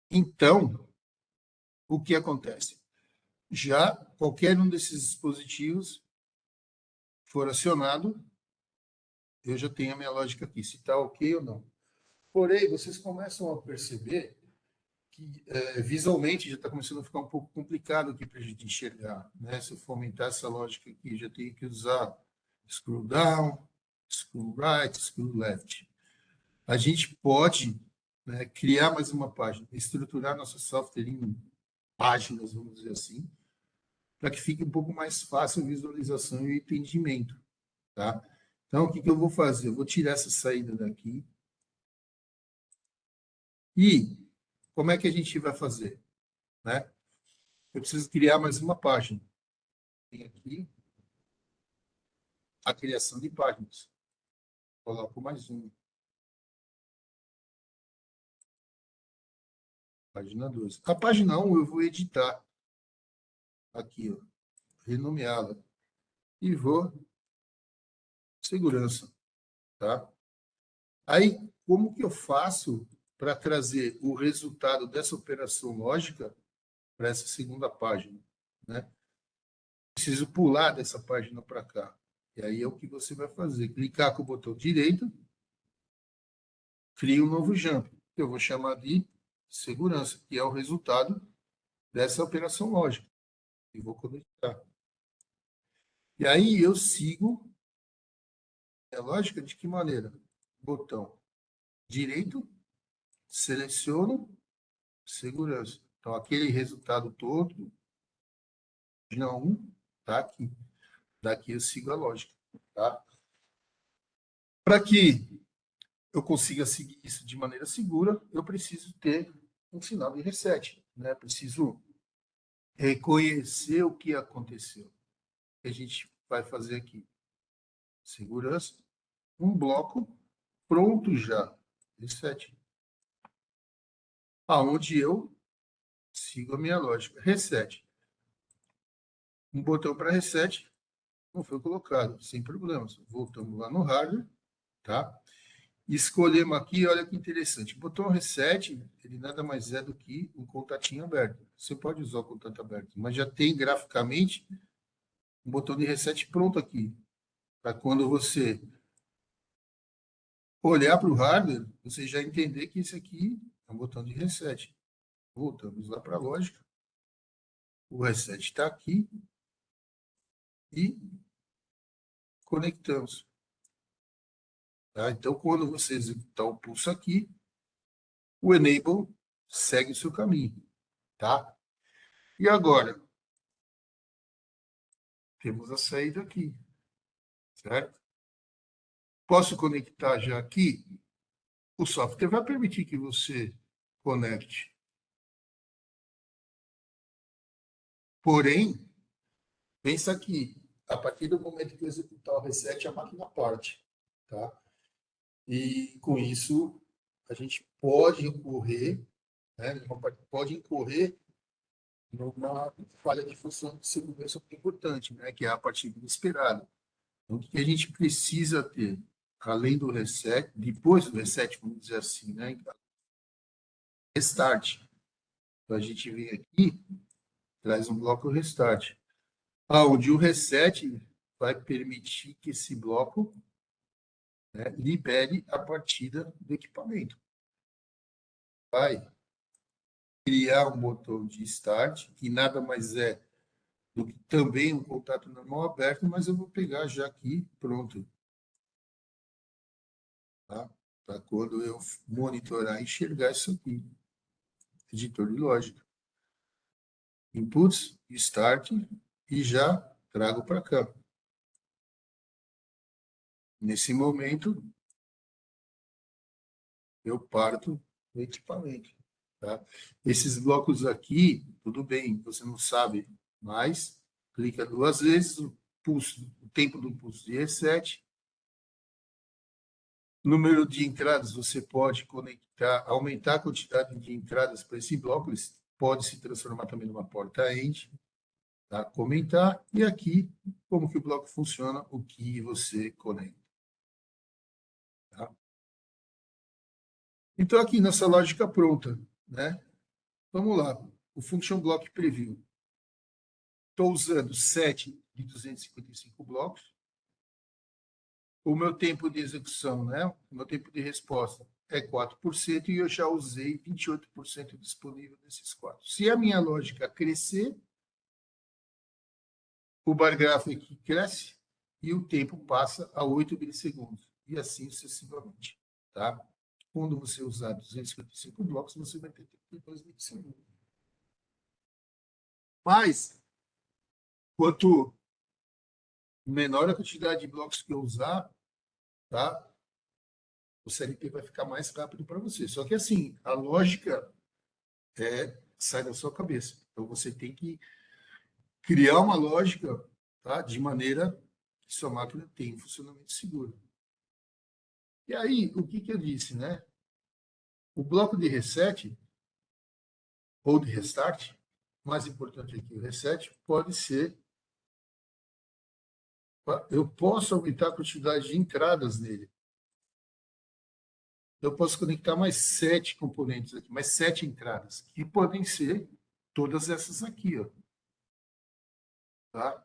Então, o que acontece? Já qualquer um desses dispositivos for acionado, eu já tenho a minha lógica aqui, se está ok ou não. Porém, vocês começam a perceber que visualmente já está começando a ficar um pouco complicado aqui para a gente enxergar. Né? Se eu for aumentar essa lógica aqui, já tenho que usar scroll down, scroll right, scroll left. A gente pode, né, criar mais uma página, estruturar nosso software em páginas, vamos dizer assim, para que fique um pouco mais fácil a visualização e o entendimento. Tá? Então, o que eu vou fazer? Eu vou tirar essa saída daqui. E como é que a gente vai fazer? Né? Eu preciso criar mais uma página. Tem aqui a criação de páginas. Coloco mais uma. Página 2. A página 1 eu vou editar. Aqui, ó, renomeá-la. E vou segurança. Tá? Aí, como que eu faço para trazer o resultado dessa operação lógica para essa segunda página? Né? Preciso pular dessa página para cá. E aí é o que você vai fazer. Clicar com o botão direito, cria um novo jump, que eu vou chamar de segurança, que é o resultado dessa operação lógica. E vou conectar. E aí eu sigo a lógica de que maneira? Botão direito, seleciono segurança. Então, aquele resultado todo, página 1, está aqui. Daqui eu sigo a lógica. Tá? Para que eu consiga seguir isso de maneira segura, eu preciso ter um sinal de reset, né? Preciso reconhecer o que aconteceu. O que a gente vai fazer aqui? Segurança, um bloco pronto já, reset. Aonde eu sigo a minha lógica. Reset. Um botão para reset não foi colocado, sem problemas. Voltamos lá no hardware, tá? Escolhemos aqui, olha que interessante. O botão reset, ele nada mais é do que um contatinho aberto. Você pode usar o contato aberto, mas já tem graficamente um botão de reset pronto aqui. Para quando você olhar para o hardware, você já entender que esse aqui é um botão de reset. Voltamos lá para a lógica. O reset está aqui e conectamos. Tá? Então, quando você executar o pulso aqui, o enable segue o seu caminho. Tá? E agora, temos a saída aqui. Certo? Posso conectar já aqui? O software vai permitir que você conecte. Porém, pensa aqui, a partir do momento que eu executar o reset, a máquina parte. Tá? E com isso, a gente pode incorrer, né, pode incorrer numa falha de função de segurança muito importante, né, que é a partida inesperada. Então, o que a gente precisa ter, além do reset, depois do reset, vamos dizer assim, né, restart. Então, a gente vem aqui, traz um bloco restart, onde o reset vai permitir que esse bloco, né, libere a partida do equipamento. Vai criar um botão de start, que nada mais é do que também um contato normal aberto, mas eu vou pegar já aqui, pronto. Tá? Para quando eu monitorar e enxergar isso aqui. Editor de lógica. Inputs, start, e já trago para cá. Nesse momento, eu parto do equipamento. Tá? Esses blocos aqui, tudo bem, você não sabe, mas clica 2 vezes, o tempo do pulso de reset. Número de entradas, você pode conectar, aumentar a quantidade de entradas para esse bloco, ele pode se transformar também numa porta-end. Tá? Comentar, e aqui, como que o bloco funciona, o que você conecta. Tá? Então, aqui, nossa lógica pronta, né? Vamos lá, o Function Block Preview. Estou usando 7 de 255 blocos. O meu tempo de execução, né? O meu tempo de resposta é 4%, e eu já usei 28% disponível desses 4. Se a minha lógica crescer, o bar gráfico aqui cresce e o tempo passa a 8 milissegundos, e assim sucessivamente. Tá? Quando você usar 255 blocos, você vai ter 32 milissegundos. Mas, quanto menor a quantidade de blocos que eu usar, tá? O CLP vai ficar mais rápido para você. Só que, assim, a lógica sai da sua cabeça. Então, você tem que criar uma lógica, tá? De maneira que sua máquina tenha um funcionamento seguro. E aí, o que eu disse, né? O bloco de reset ou de restart, mais importante aqui, o reset, pode ser... Eu posso aumentar a quantidade de entradas nele. Eu posso conectar mais 7 componentes aqui, mais 7 entradas, que podem ser todas essas aqui, ó. Tá?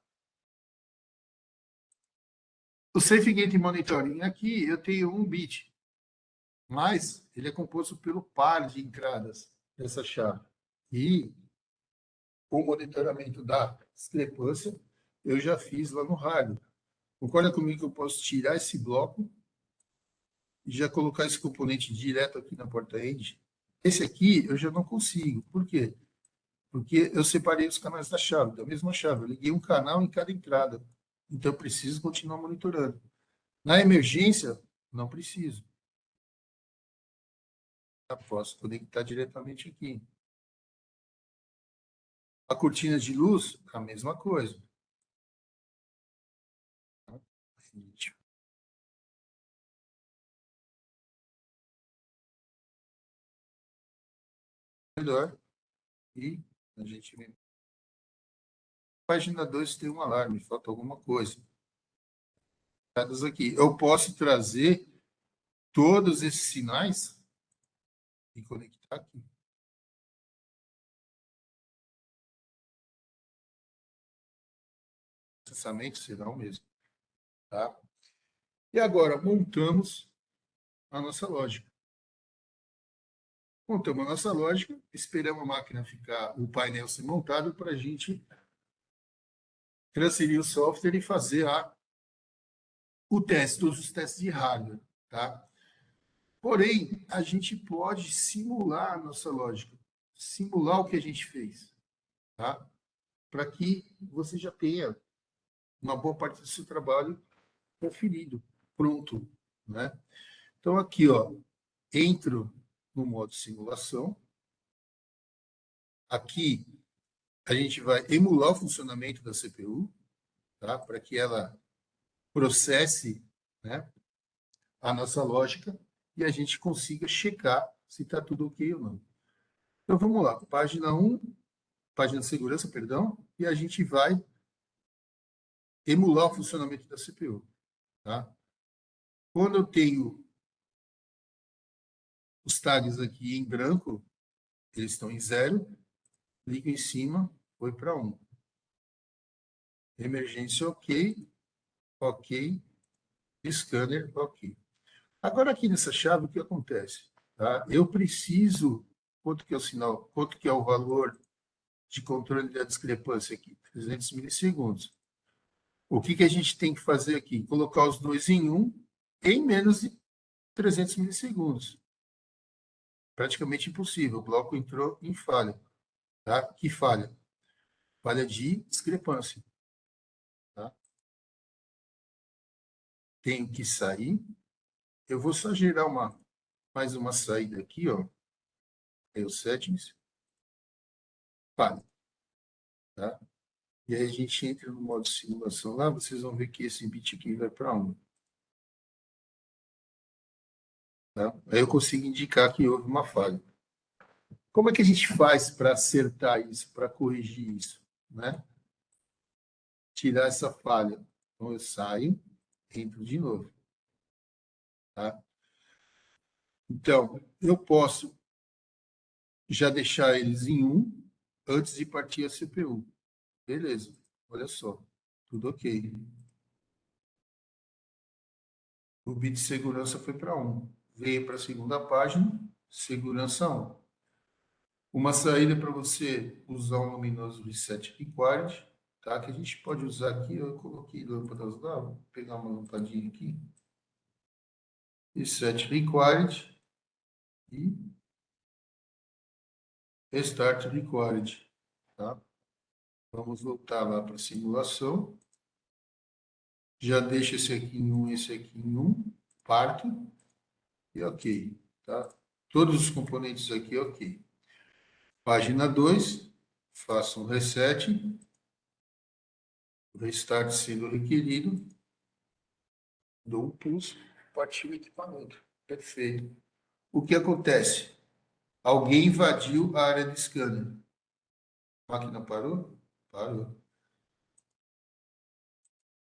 O SafeGate Monitoring aqui, eu tenho 1 bit, mas ele é composto pelo par de entradas dessa chave. E o monitoramento da discrepância eu já fiz lá no hardware. Concorda comigo que eu posso tirar esse bloco e já colocar esse componente direto aqui na porta-end? Esse aqui eu já não consigo. Por quê? Porque eu separei os canais da chave, da mesma chave. Eu liguei um canal em cada entrada. Então, eu preciso continuar monitorando. Na emergência, não preciso. Já posso conectar diretamente aqui. A cortina de luz, a mesma coisa. Melhor. E a gente vem. Página 2 tem um alarme, falta alguma coisa. Aqui. Eu posso trazer todos esses sinais e conectar aqui. O processamento será o mesmo. Tá? E agora, montamos a nossa lógica. Montamos a nossa lógica, esperamos a máquina ficar, o painel ser montado para a gente transferir o software e fazer o teste, todos os testes de hardware. Tá? Porém, a gente pode simular a nossa lógica, simular o que a gente fez, tá? Para que você já tenha uma boa parte do seu trabalho conferido, pronto, né? Então, aqui, ó, entro no modo simulação. Aqui, a gente vai emular o funcionamento da CPU, tá? Para que ela processe, né, a nossa lógica e a gente consiga checar se está tudo ok ou não. Então, vamos lá. Página 1, página de segurança, perdão, e a gente vai emular o funcionamento da CPU. Tá? Quando eu tenho os tags aqui em branco, eles estão em 0, clico em cima, foi para 1. Emergência ok, ok, scanner ok. Agora aqui nessa chave, o que acontece? Tá? Eu preciso, quanto que é o sinal, quanto que é o valor de controle da discrepância aqui? 300 milissegundos. O que, que a gente tem que fazer aqui? Colocar os dois em 1 em menos de 300 milissegundos. Praticamente impossível. O bloco entrou em falha. Tá? Que falha? Falha de discrepância. Tá? Tenho que sair. Eu vou só gerar mais uma saída aqui, ó. Aí os settings. Falha. Tá? E aí a gente entra no modo simulação lá, vocês vão ver que esse bit aqui vai para 1. Tá? Aí eu consigo indicar que houve uma falha. Como é que a gente faz para acertar isso, para corrigir isso? Né? Tirar essa falha. Então eu saio, entro de novo. Tá? Então, eu posso já deixar eles em 1 antes de partir a CPU. Beleza, olha só, tudo ok. O bit de segurança foi para 1. Veio para a segunda página, segurança 1. Uma saída para você usar o luminoso reset required, tá? Que a gente pode usar aqui. Eu coloquei lâmpadas lá, vou pegar uma lampadinha aqui. Reset required e restart required, tá? Vamos voltar lá para a simulação. Já deixa esse aqui em 1, esse aqui em 1, parto e ok, tá? Todos os componentes aqui, ok. Página 2, faça um reset, o restart sendo requerido, dou um pulso, partiu o equipamento. Perfeito. O que acontece? Alguém invadiu a área de scanner. A máquina parou? Parou.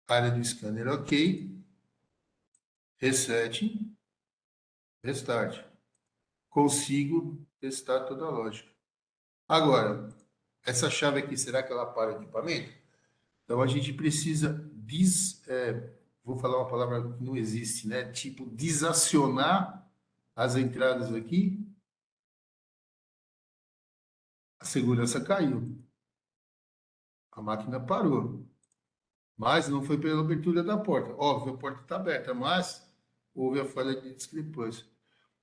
Área do scanner, ok. Reset, restart. Consigo testar toda a lógica. Agora, essa chave aqui, será que ela para o equipamento? Então, a gente precisa vou falar uma palavra que não existe, né? Tipo, desacionar as entradas aqui. A segurança caiu. A máquina parou. Mas não foi pela abertura da porta. Óbvio, a porta está aberta, mas houve a falha de discrepância.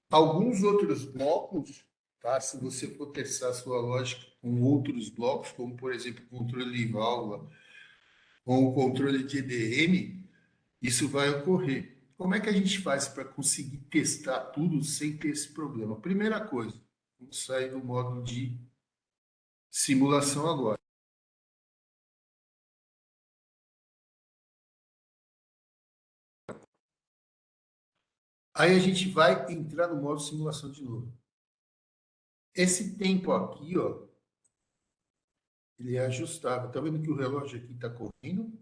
Alguns outros blocos, tá? Se você for testar a sua lógica com outros blocos, como, por exemplo, o controle de válvula ou o controle de EDM, isso vai ocorrer. como é que a gente faz para conseguir testar tudo sem ter esse problema? Primeira coisa, vamos sair do modo de simulação agora. Aí a gente vai entrar no modo simulação de novo. Esse tempo aqui, ó, ele é ajustável. Tá vendo que o relógio aqui está correndo?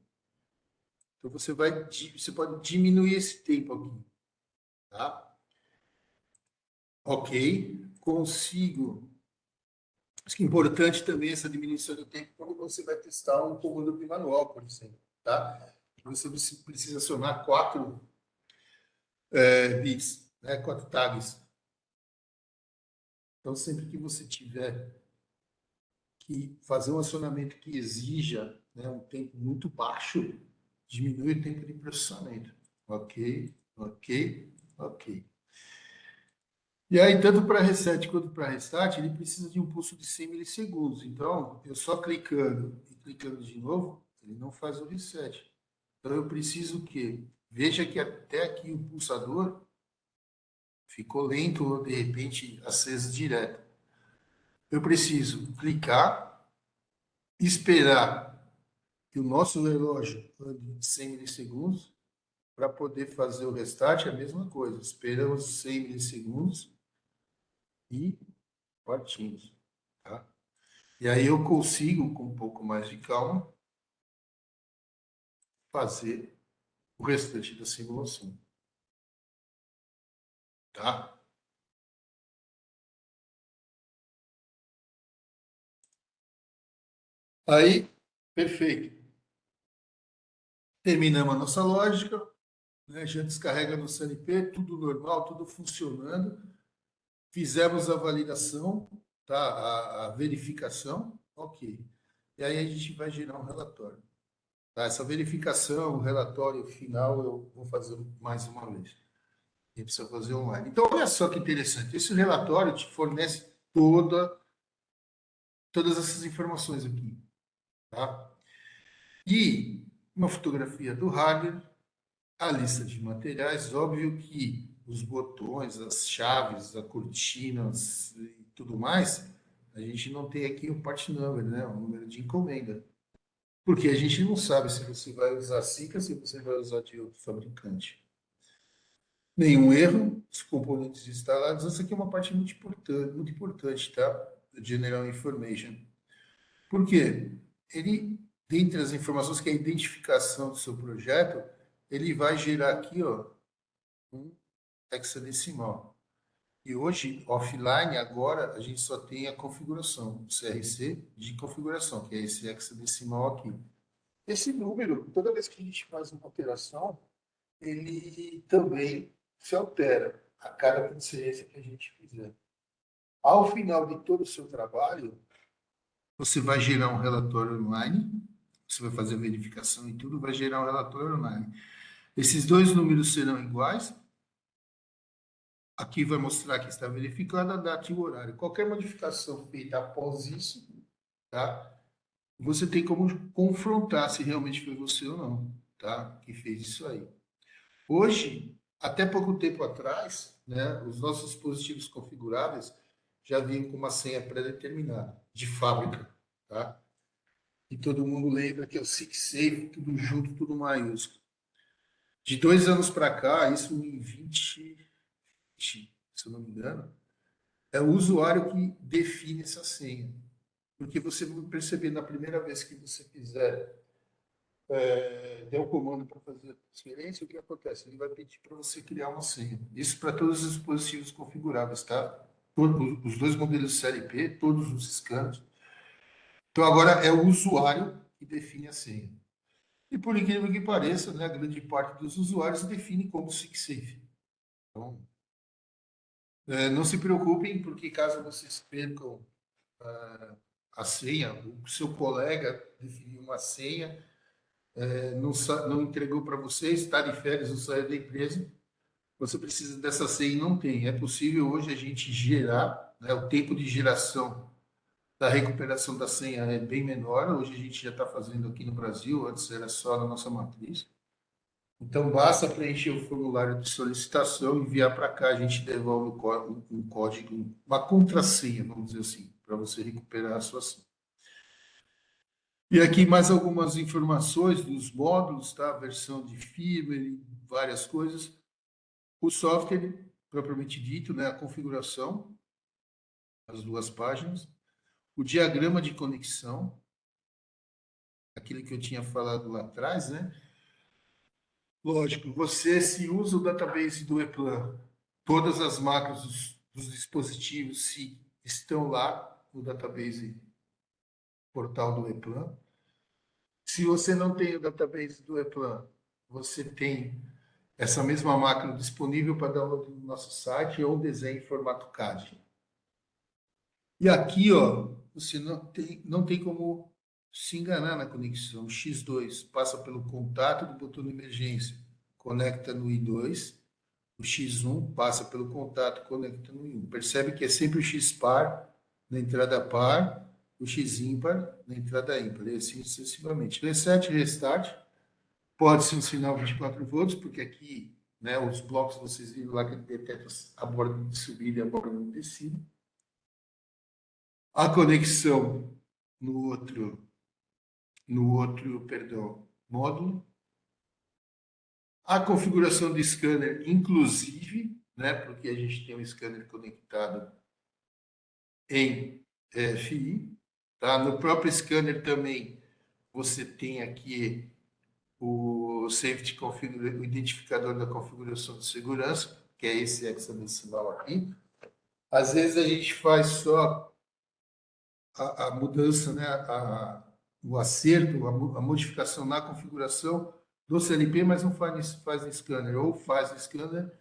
Então você pode diminuir esse tempo aqui, tá? Ok, consigo. Acho que é importante também essa diminuição do tempo quando você vai testar um comando de manual, por exemplo, tá? Você precisa acionar 4 bits, né? 4 tags. Então, sempre que você tiver que fazer um acionamento que exija, né, um tempo muito baixo, diminui o tempo de processamento. Ok, ok, ok. E aí, tanto para reset quanto para restart, ele precisa de um pulso de 100 milissegundos. Então, eu só clicando e clicando de novo, ele não faz o reset. Então, eu preciso que, veja que até aqui o pulsador ficou lento ou, de repente, aceso direto. Eu preciso clicar, esperar que o nosso relógio ande 100 milissegundos para poder fazer o restart, é a mesma coisa. Espera os 100 milissegundos e partimos, tá? E aí eu consigo, com um pouco mais de calma, fazer o restante da simulação, tá? Aí, perfeito. Terminamos a nossa lógica, né? Já descarrega no CLP, tudo normal, tudo funcionando. Fizemos a validação, tá? A verificação, ok. E aí a gente vai gerar um relatório. Tá? Essa verificação, o relatório final, eu vou fazer mais uma vez. A gente precisa fazer online. Então, olha só que interessante. Esse relatório te fornece todas essas informações aqui. Tá? E uma fotografia do hardware, a lista de materiais, óbvio que os botões, as chaves, as cortinas e tudo mais, a gente não tem aqui o part number, né? O número de encomenda. Porque a gente não sabe se você vai usar SICA, se você vai usar de outro fabricante. Nenhum erro, os componentes instalados. Essa aqui é uma parte muito importante, tá? Do General Information. Por quê? Ele, dentre as informações que é a identificação do seu projeto, ele vai gerar aqui, ó, um hexadecimal. E hoje, offline, agora, a gente só tem a configuração, o CRC de configuração, que é esse hexadecimal aqui. Esse número, toda vez que a gente faz uma operação, ele também se altera a cada transferência que a gente fizer. Ao final de todo o seu trabalho, você vai gerar um relatório online, você vai fazer a verificação e tudo, vai gerar um relatório online. Esses dois números serão iguais. Aqui vai mostrar que está verificada a data e o horário. Qualquer modificação feita após isso, tá? Você tem como confrontar se realmente foi você ou não, tá? Que fez isso aí. Hoje, até pouco tempo atrás, né, os nossos dispositivos configuráveis já vinham com uma senha pré-determinada, de fábrica, tá? E todo mundo lembra que é o SigSafe, tudo junto, tudo maiúsculo. De 2 anos para cá, isso em 20, se eu não me engano, é o usuário que define essa senha. Porque você vai perceber na primeira vez que você fizer, der o comando para fazer a transferência, o que acontece? Ele vai pedir para você criar uma senha. Isso para todos os dispositivos configuráveis, tá? Os dois modelos CLP, todos os scanners. Então agora é o usuário que define a senha. E por incrível que pareça, né, a grande parte dos usuários define como SigSafe. Então, não se preocupem, porque caso vocês percam a senha, o seu colega definiu uma senha, não entregou para vocês, está de férias ou saiu da empresa, você precisa dessa senha e não tem. É possível hoje a gente gerar, né, o tempo de geração da recuperação da senha é bem menor. Hoje a gente já está fazendo aqui no Brasil, antes era só na nossa matriz. Então, basta preencher o formulário de solicitação, enviar para cá, a gente devolve um código, uma contrassenha, vamos dizer assim, para você recuperar a sua senha. E aqui mais algumas informações dos módulos, tá? Versão de firmware, várias coisas. O software, propriamente dito, né? A configuração, as duas páginas. O diagrama de conexão, aquele que eu tinha falado lá atrás, né? Lógico, você se usa o database do ePlan, todas as macros dos dispositivos se estão lá no database portal do ePlan. Se você não tem o database do ePlan, você tem essa mesma macro disponível para download no nosso site ou desenho em formato CAD. E aqui, ó, você não tem como se enganar na conexão. O X2 passa pelo contato do botão de emergência, conecta no I2. O X1 passa pelo contato, conecta no I1. Percebe que é sempre o X par na entrada par, o X ímpar na entrada ímpar, e assim sucessivamente. Reset e restart pode ser um sinal 24 volts, porque aqui, né, os blocos vocês viram lá que ele detecta a borda de subida e a borda de descida. A conexão no outro, perdão, módulo. A configuração do scanner, inclusive, né, porque a gente tem um scanner conectado em FI. Tá? No próprio scanner também você tem aqui o Safety Configurator, o identificador da configuração de segurança, que é esse hexadecimal aqui. Às vezes a gente faz só a mudança, né, o acerto, a modificação na configuração do CLP, mas não faz no scanner, ou faz no scanner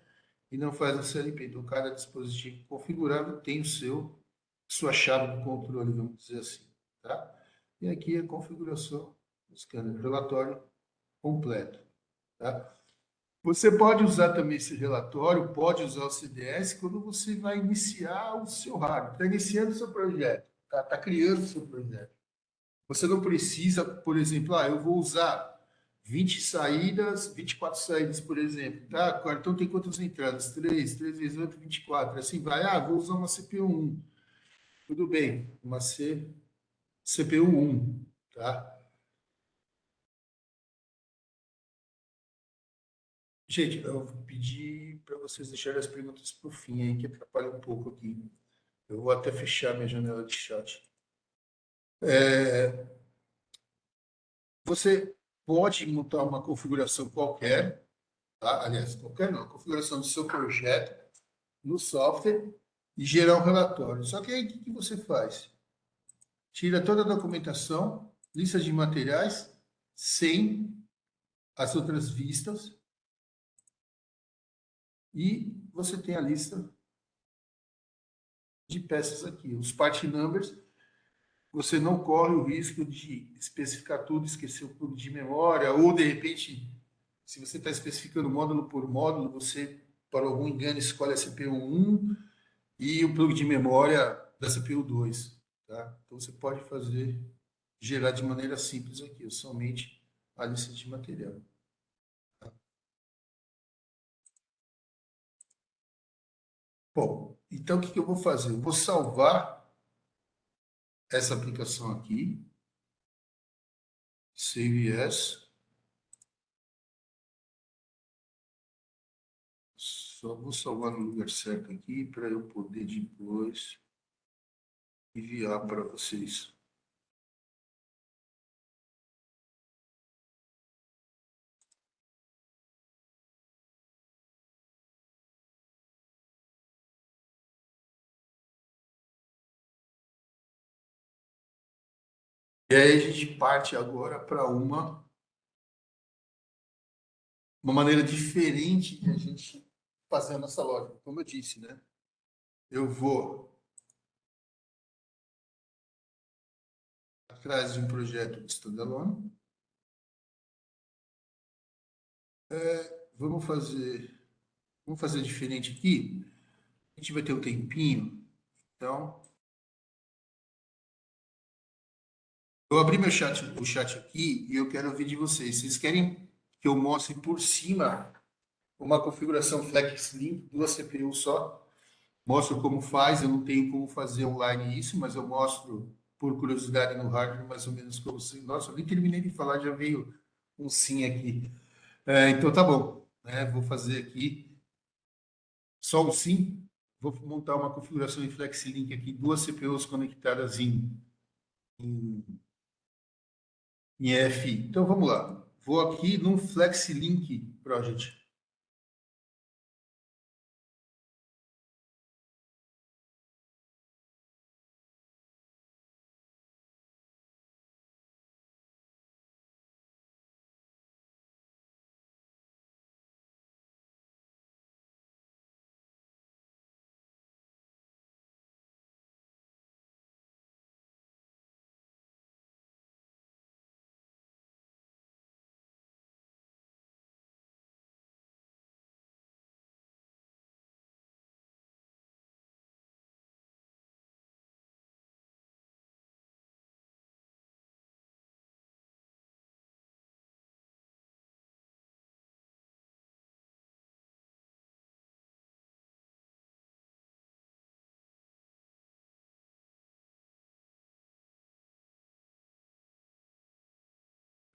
e não faz no CLP. Então, cada dispositivo configurável tem sua chave de controle, vamos dizer assim. Tá? E aqui a configuração do scanner, relatório completo. Tá? Você pode usar também esse relatório, pode usar o CDS quando você vai iniciar o seu hardware, está iniciando o seu projeto, tá criando o seu projeto. Você não precisa, por exemplo, eu vou usar 20 saídas, 24 saídas, por exemplo. Tá? O cartão tem quantas entradas? 3 vezes 8, 24. Assim vai. Vou usar uma CPU 1. Tudo bem, uma CPU 1. Tá? Gente, eu vou pedir para vocês deixarem as perguntas para o fim aí, que atrapalha um pouco aqui. Eu vou até fechar minha janela de chat. Você pode montar uma configuração qualquer, tá? Aliás, qualquer não, a configuração do seu projeto no software e gerar um relatório. Só que aí o que você faz? Tira toda a documentação, lista de materiais, sem as outras vistas, e você tem a lista de peças aqui. Os part numbers, você não corre o risco de especificar tudo, esquecer o plug de memória, ou de repente, se você está especificando módulo por módulo, você, por algum engano, escolhe a CPU 1 e o plug de memória da CPU 2. Tá? Então você pode gerar de maneira simples aqui, somente a lista de material. Tá? Bom, então o que eu vou fazer? Eu vou salvar essa aplicação aqui, Save As. Só vou salvar no lugar certo aqui para eu poder depois enviar para vocês. E aí a gente parte agora para uma maneira diferente de a gente fazer a nossa lógica. Como eu disse, né? Eu vou atrás de um projeto de standalone. Vamos fazer diferente aqui. A gente vai ter um tempinho. Então, eu abri o chat aqui e eu quero ouvir de vocês. Vocês querem que eu mostre por cima uma configuração FlexLink, 2 CPU só. Mostro como faz, eu não tenho como fazer online isso, mas eu mostro por curiosidade no hardware mais ou menos como se... Nossa, eu nem terminei de falar, já veio um sim aqui. Então tá bom, né? Vou fazer aqui só um sim. Vou montar uma configuração em FlexLink aqui, 2 CPUs conectadas em EFI. Então vamos lá. Vou aqui no FlexLink Project.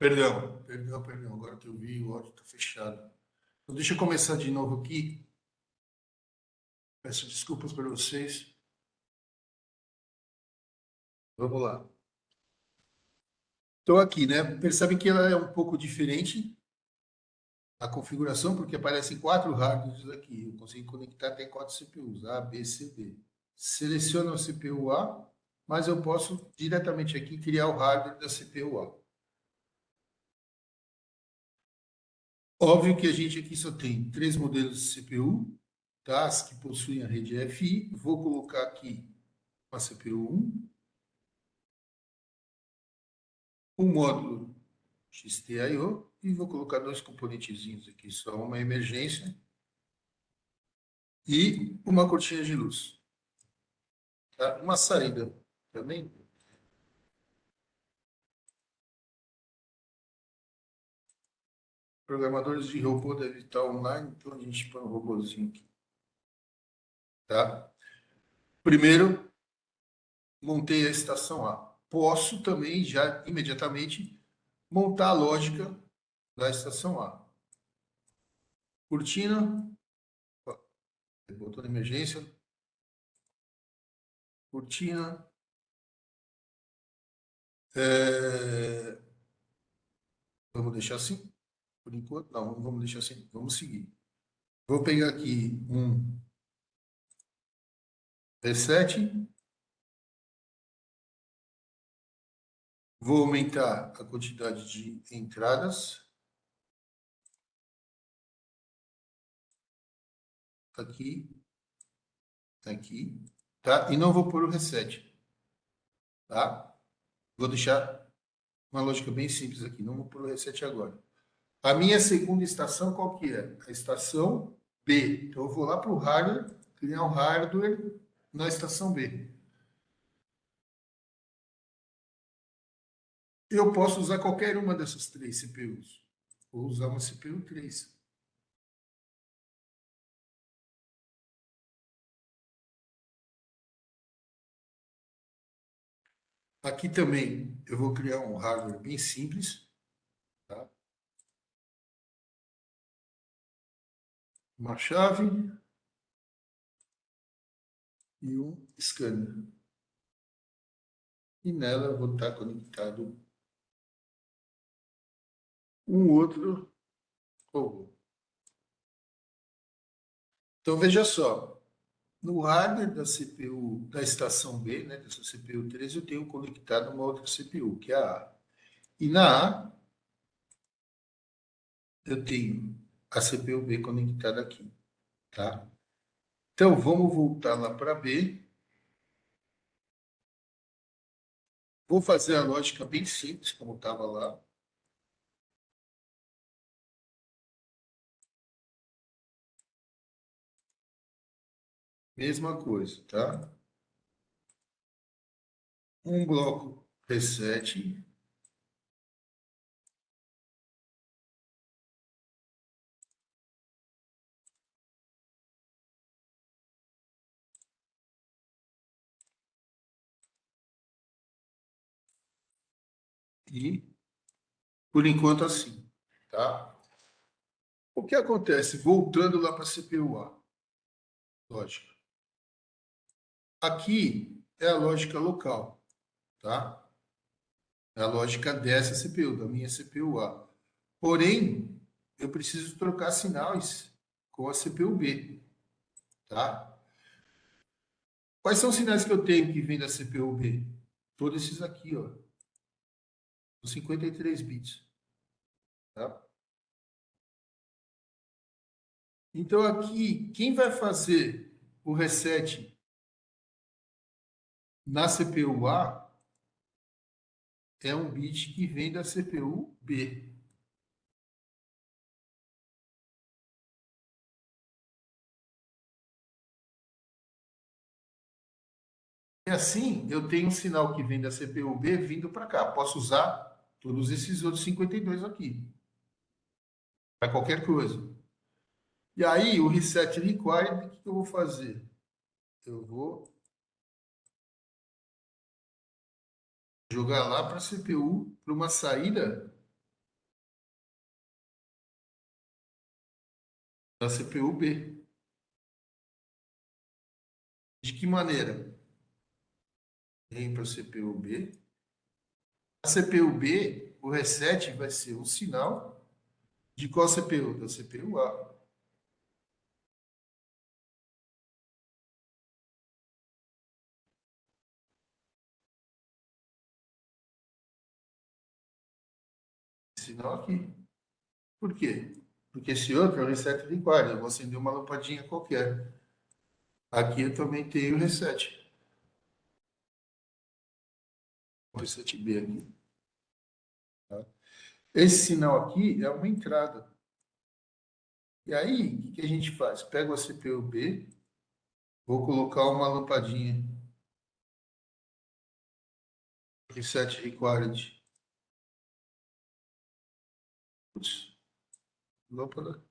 Perdão. Agora que eu vi, o áudio está fechado. Então, deixa eu começar de novo aqui. Peço desculpas para vocês. Vamos lá. Então, aqui, né? Percebe que ela é um pouco diferente a configuração, porque aparecem 4 hardwares aqui. Eu consigo conectar até 4 CPUs, A, B, C, D. Seleciono a CPU A, mas eu posso diretamente aqui criar o hardware da CPU A. Óbvio que a gente aqui só tem 3 modelos de CPU, tá? As que possuem a rede EFI. Vou colocar aqui uma CPU 1, um módulo XTIO e vou colocar 2 componentezinhos aqui, só uma emergência e uma cortina de luz. Tá? Uma saída também. Programadores de robô devem estar online, então a gente põe um robôzinho aqui. Tá? Primeiro, montei a estação A. Posso também, já imediatamente, montar a lógica da estação A. Cortina, botão de emergência, cortina. É, vamos deixar assim? Por enquanto, não vamos deixar assim. Vamos seguir. Vou pegar aqui um V7. Vou aumentar a quantidade de entradas. Aqui, aqui, tá? E não vou pôr o reset, tá? Vou deixar uma lógica bem simples aqui, não vou pôr o reset agora. A minha segunda estação, qual que é? A estação B. Então, eu vou lá para o hardware, criar um hardware na estação B. Eu posso usar qualquer uma dessas 3 CPUs. Vou usar uma CPU 3. Aqui também eu vou criar um hardware bem simples, tá? Uma chave e um scanner. E nela eu vou estar conectado um outro robô. Então veja só, no hardware da CPU da estação B, né, dessa CPU 13, eu tenho conectado uma outra CPU, que é a A. E na A, eu tenho a CPU B conectada aqui, tá? Então vamos voltar lá para B. Vou fazer a lógica bem simples, como estava lá. Mesma coisa, tá? Um bloco reset, E, por enquanto, assim, tá? O que acontece? Voltando lá para a CPU-A, lógica. Aqui é a lógica local, tá? É a lógica dessa CPU, da minha CPU-A. Porém, eu preciso trocar sinais com a CPU-B, tá? Quais são os sinais que eu tenho que vêm da CPU-B? Todos esses aqui, ó. Os 53 bits, tá? Então, aqui, quem vai fazer o reset na CPU-A é um bit que vem da CPU-B. E assim, eu tenho um sinal que vem da CPU-B vindo para cá. Posso usar todos esses outros 52 aqui, para qualquer coisa. E aí, o reset required, o que eu vou fazer? Eu vou jogar lá para a CPU, para uma saída da CPU-B. De que maneira? Vem para a CPU-B. A CPU-B, o reset vai ser um sinal de qual CPU? Da CPU-A. Sinal aqui. Por quê? Porque esse outro é o reset required. Eu vou acender uma lampadinha qualquer. Aqui eu também tenho o reset. O reset B aqui. Tá? Esse sinal aqui é uma entrada. E aí, o que a gente faz? Pega a CPU-B, vou colocar uma lampadinha. Reset required. Putz, lâmpada.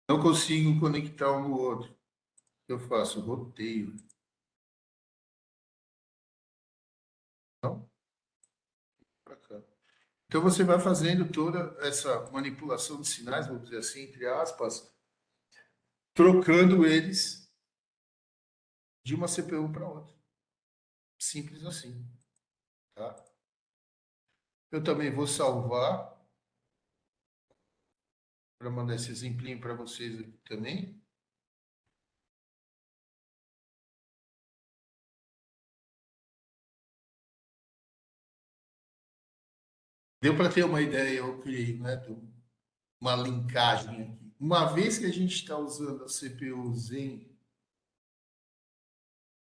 Não consigo conectar um no outro. O que eu faço? Roteio. Não? Pra cá. Então você vai fazendo toda essa manipulação de sinais, vamos dizer assim, entre aspas, trocando eles de uma CPU para outra. Simples assim, tá? Eu também vou salvar para mandar esse exemplinho para vocês aqui também. Deu para ter uma ideia, eu criei, né, de uma linkagem aqui. Uma vez que a gente está usando a CPU Zen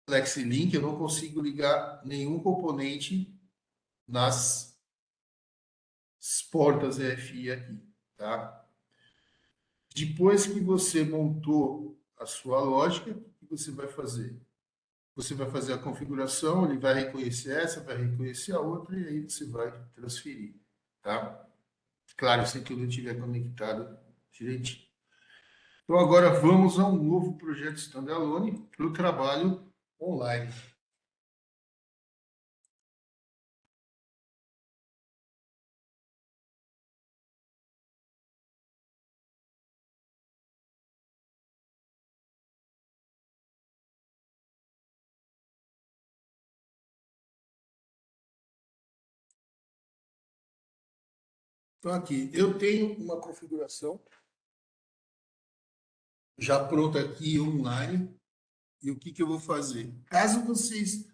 FlexiLink, eu não consigo ligar nenhum componente nas portas EFI aqui, tá? Depois que você montou a sua lógica, o que você vai fazer? Você vai fazer a configuração, ele vai reconhecer essa, vai reconhecer a outra, e aí você vai transferir, tá? Claro, se tudo estiver conectado direitinho. Então, agora vamos a um novo projeto standalone para o trabalho online. Então, aqui, eu tenho uma configuração já pronta aqui online, e o que eu vou fazer? Caso vocês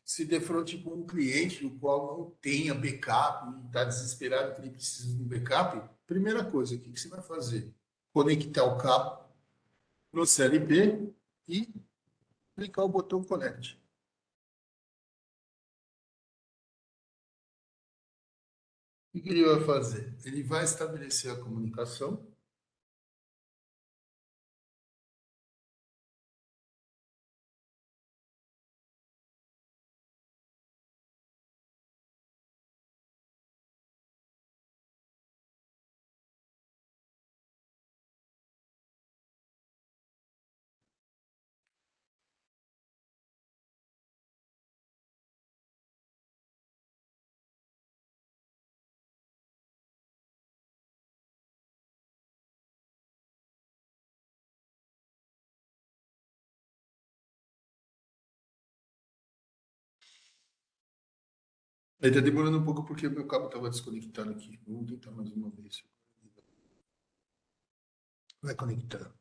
se defronte com um cliente o qual não tenha backup e está desesperado que ele precisa de um backup, primeira coisa, o que você vai fazer? Conectar o cabo no CLP e clicar o botão Connect. O que ele vai fazer? Ele vai estabelecer a comunicação. Aí tá demorando um pouco porque o meu cabo estava desconectado aqui. Vamos tentar mais uma vez. Vai conectar.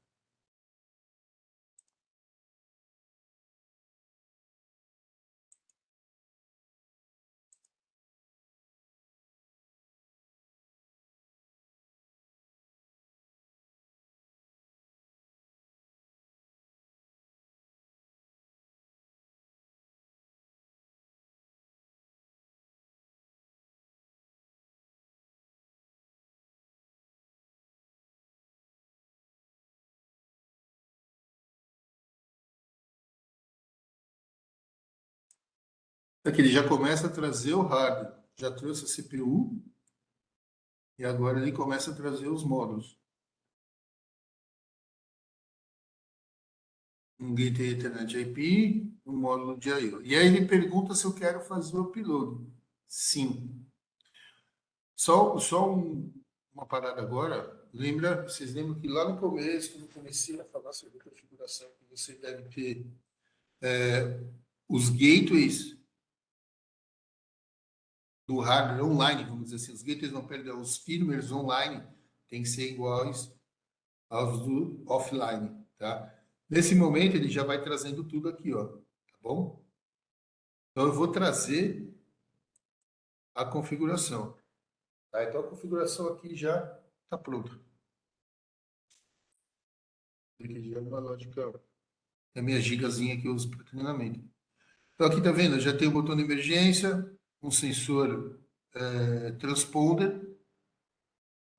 Aqui ele já começa a trazer o hardware. Já trouxe a CPU e agora ele começa a trazer os módulos. Um Gateway Ethernet IP, um módulo de I/O. E aí ele pergunta se eu quero fazer o upload. Sim. Uma parada agora. Vocês lembram que lá no começo, quando eu comecei a falar sobre configuração, que você deve ter os gateways do hardware online, vamos dizer assim, os gateways não perdão, os firmwares online têm que ser iguais aos do offline, tá? Nesse momento ele já vai trazendo tudo aqui, ó, tá bom? Então eu vou trazer a configuração, tá? Então a configuração aqui já está pronta. Aqui já é uma lógica, é a minha gigazinha que eu uso para treinamento. Então aqui tá vendo, já tem o botão de emergência, um sensor transponder,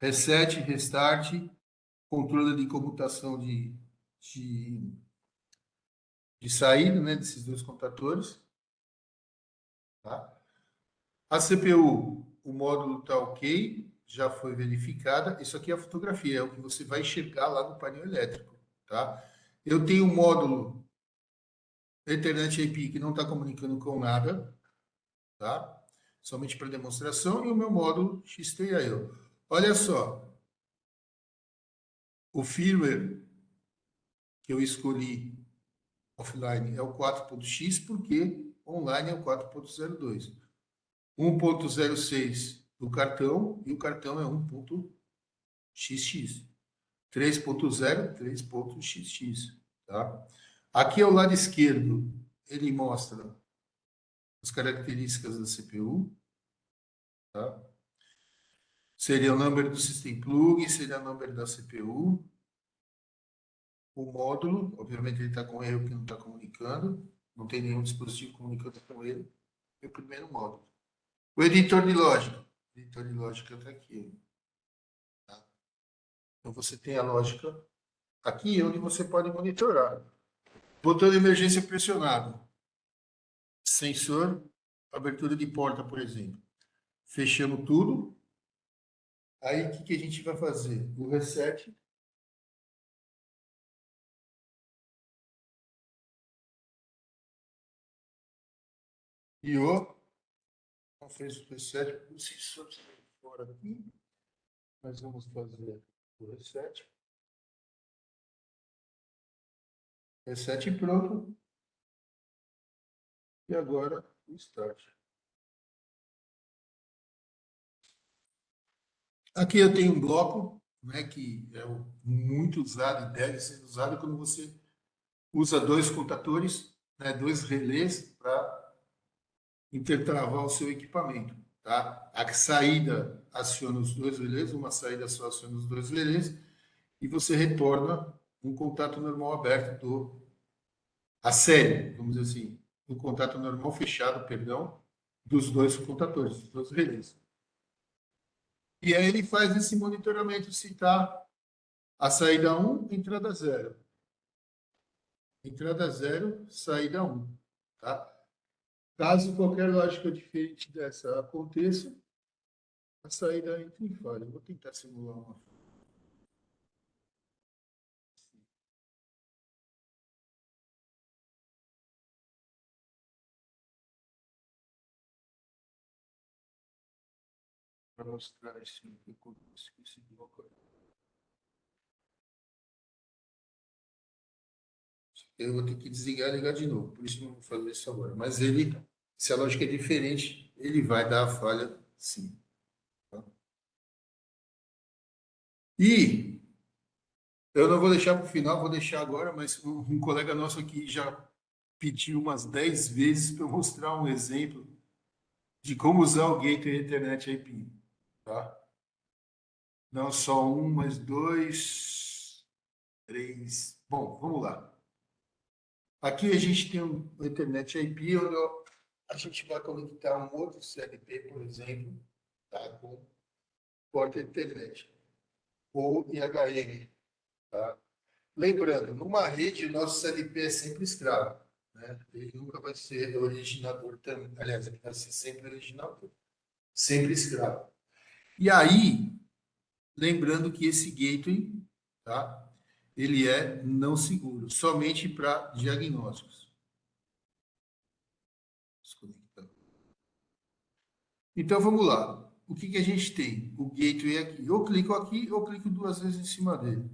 reset, restart, controle de comutação de, de saída, né, desses dois contatores. Tá? A CPU, o módulo está ok, já foi verificada. Isso aqui é a fotografia, é o que você vai enxergar lá no painel elétrico. Tá? Eu tenho um módulo Ethernet IP que não está comunicando com nada, tá? Somente para demonstração, e o meu módulo XTIO. Olha só, o firmware que eu escolhi offline é o 4.x, porque online é o 4.02. 1.06 do cartão, e o cartão é 1.xx. 3.0, 3.xx. Tá? Aqui ao lado esquerdo, ele mostra as características da CPU. Tá? Seria o número do System Plug, seria o número da CPU. O módulo, obviamente ele está com erro que não está comunicando, não tem nenhum dispositivo comunicando com ele. É o primeiro módulo. O editor de lógica. O editor de lógica está aqui. Tá? Então você tem a lógica aqui onde você pode monitorar. Botão de emergência pressionado. Sensor, abertura de porta, por exemplo. Fechamos tudo. Aí o que a gente vai fazer? O reset. E o. Não fez o reset. O sensor saiu fora aqui. Nós vamos fazer o reset. Reset pronto. E agora o start. Aqui eu tenho um bloco, né, que é muito usado e deve ser usado quando você usa dois contadores, né, dois relés para intertravar o seu equipamento. Tá? A saída aciona os dois relés, uma saída só aciona os dois relés, e você retorna um contato normal aberto a série, vamos dizer assim, um contato normal fechado, perdão, dos dois contadores, dos dois relés. E aí ele faz esse monitoramento se está a saída 1, entrada 0. Entrada 0, saída 1. Tá? Caso qualquer lógica diferente dessa aconteça, a saída entra em falha. Vou tentar simular uma para mostrar esse bloco. Eu vou ter que desligar e ligar de novo, por isso não vou fazer isso agora. Mas ele, se a lógica é diferente, ele vai dar a falha sim. Tá? E eu não vou deixar para o final, vou deixar agora, mas um colega nosso aqui já pediu umas 10 vezes para eu mostrar um exemplo de como usar o Gateway Ethernet IP. Tá? Não só um, mas dois, três. Bom, vamos lá. Aqui a gente tem um Ethernet IP, onde a gente vai conectar um outro CLP, por exemplo, tá? Com porta Ethernet ou IHM. Tá? Lembrando, numa rede, o nosso CLP é sempre escravo. Né? Ele nunca vai ser originador também. Aliás, ele vai ser sempre originador. Sempre escravo. E aí, lembrando que esse gateway, tá? Ele é não seguro, somente para diagnósticos. Desconectando. Então, vamos lá. O que que a gente tem? O gateway aqui. Eu clico duas vezes em cima dele.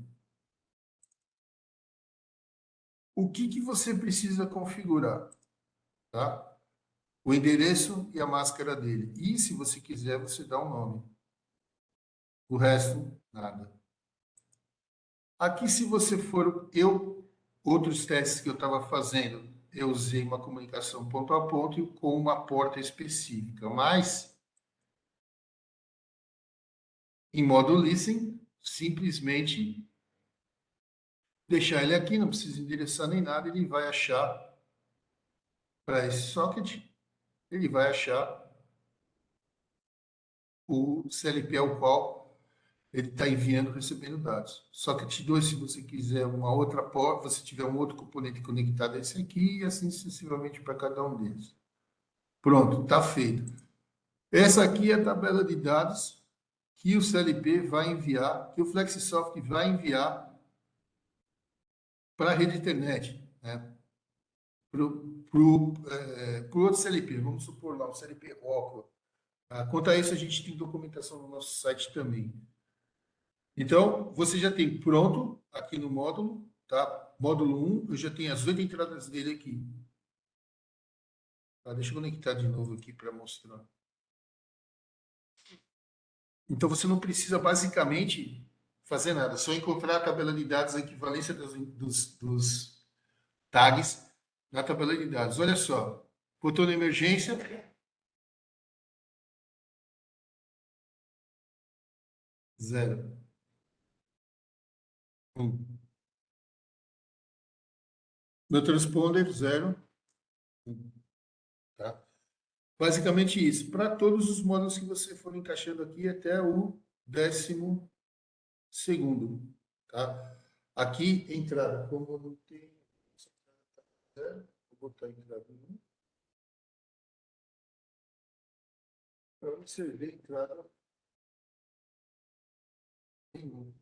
O que que você precisa configurar? Tá? O endereço e a máscara dele. E, se você quiser, você dá um nome. O resto, nada. Aqui, se você for... outros testes que eu estava fazendo, eu usei uma comunicação ponto a ponto com uma porta específica. Mas, em modo listen, simplesmente deixar ele aqui, não precisa endereçar nem nada, ele vai achar para esse socket, ele vai achar o CLP ao qual ele está enviando, recebendo dados. Socket 2, se você quiser uma outra porta, você tiver um outro componente conectado a esse aqui, e assim sucessivamente para cada um deles. Pronto, está feito. Essa aqui é a tabela de dados que o CLP vai enviar, que o FlexiSoft vai enviar para a rede internet, né? Para o outro CLP, vamos supor lá, o CLP Oracle. Quanto a isso, a gente tem documentação no nosso site também. Então, você já tem pronto aqui no módulo, tá? Módulo 1, eu já tenho as 8 entradas dele aqui. Tá? Deixa eu conectar de novo aqui para mostrar. Então, você não precisa basicamente fazer nada, só encontrar a tabela de dados, a equivalência dos tags na tabela de dados. Olha só, botou na emergência, 0. 1. No transponder, 0. 1. Tá? Basicamente isso. Para todos os módulos que você for encaixando aqui até o 12º. Tá? Aqui, entrada. Como eu não tenho... Vou botar entrada 1. Para você ver entrada nenhuma.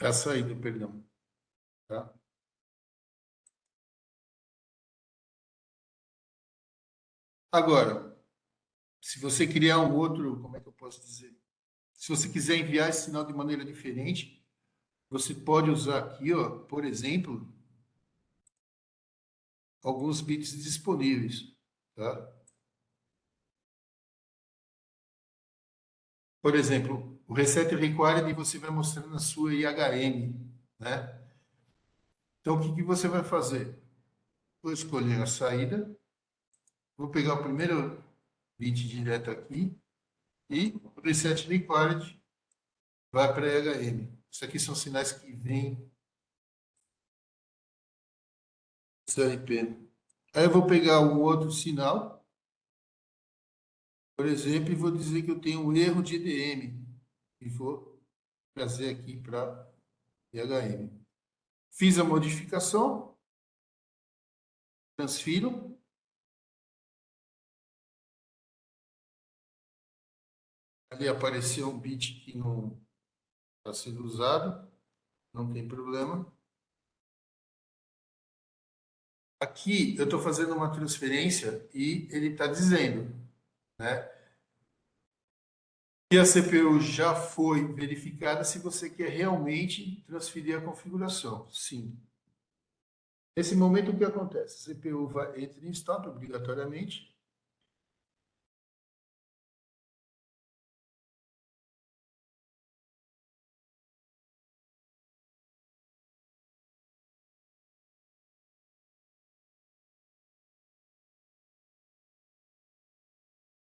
A saída, perdão. Tá? Agora, se você criar um outro, como é que eu posso dizer? Se você quiser enviar esse sinal de maneira diferente, você pode usar aqui, ó, por exemplo, alguns bits disponíveis. Tá? Por exemplo, o Reset Required você vai mostrando na sua IHM. Né? Então, o que, que você vai fazer? Vou escolher a saída, vou pegar o primeiro bit direto aqui e o Reset Required vai para IHM. Isso aqui são sinais que vêm do CLP. Aí eu vou pegar um outro sinal, por exemplo, e vou dizer que eu tenho um erro de EDM e vou trazer aqui para IHM. Fiz a modificação, transfiro. Ali apareceu um bit que não está sendo usado, não tem problema. Aqui eu estou fazendo uma transferência e ele está dizendo, né? E a CPU já foi verificada se você quer realmente transferir a configuração. Sim. Nesse momento, o que acontece? A CPU entra em stop obrigatoriamente.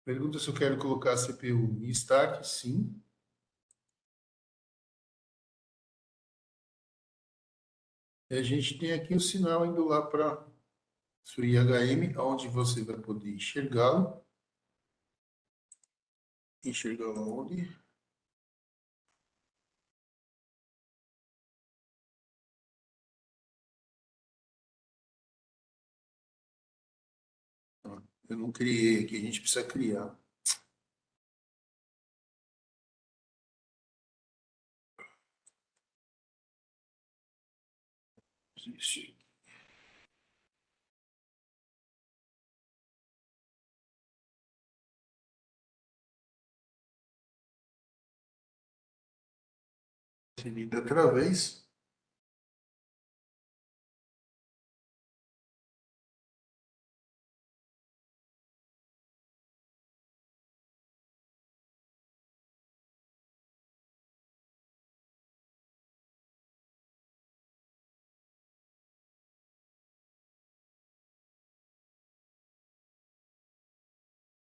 Pergunta se eu quero colocar a CPU em start. Sim. E a gente tem aqui o sinal indo lá para sua IHM, onde você vai poder enxergá-lo. Enxergá-lo onde? Eu não criei aqui, a gente precisa criar. Existe. Definida outra vez.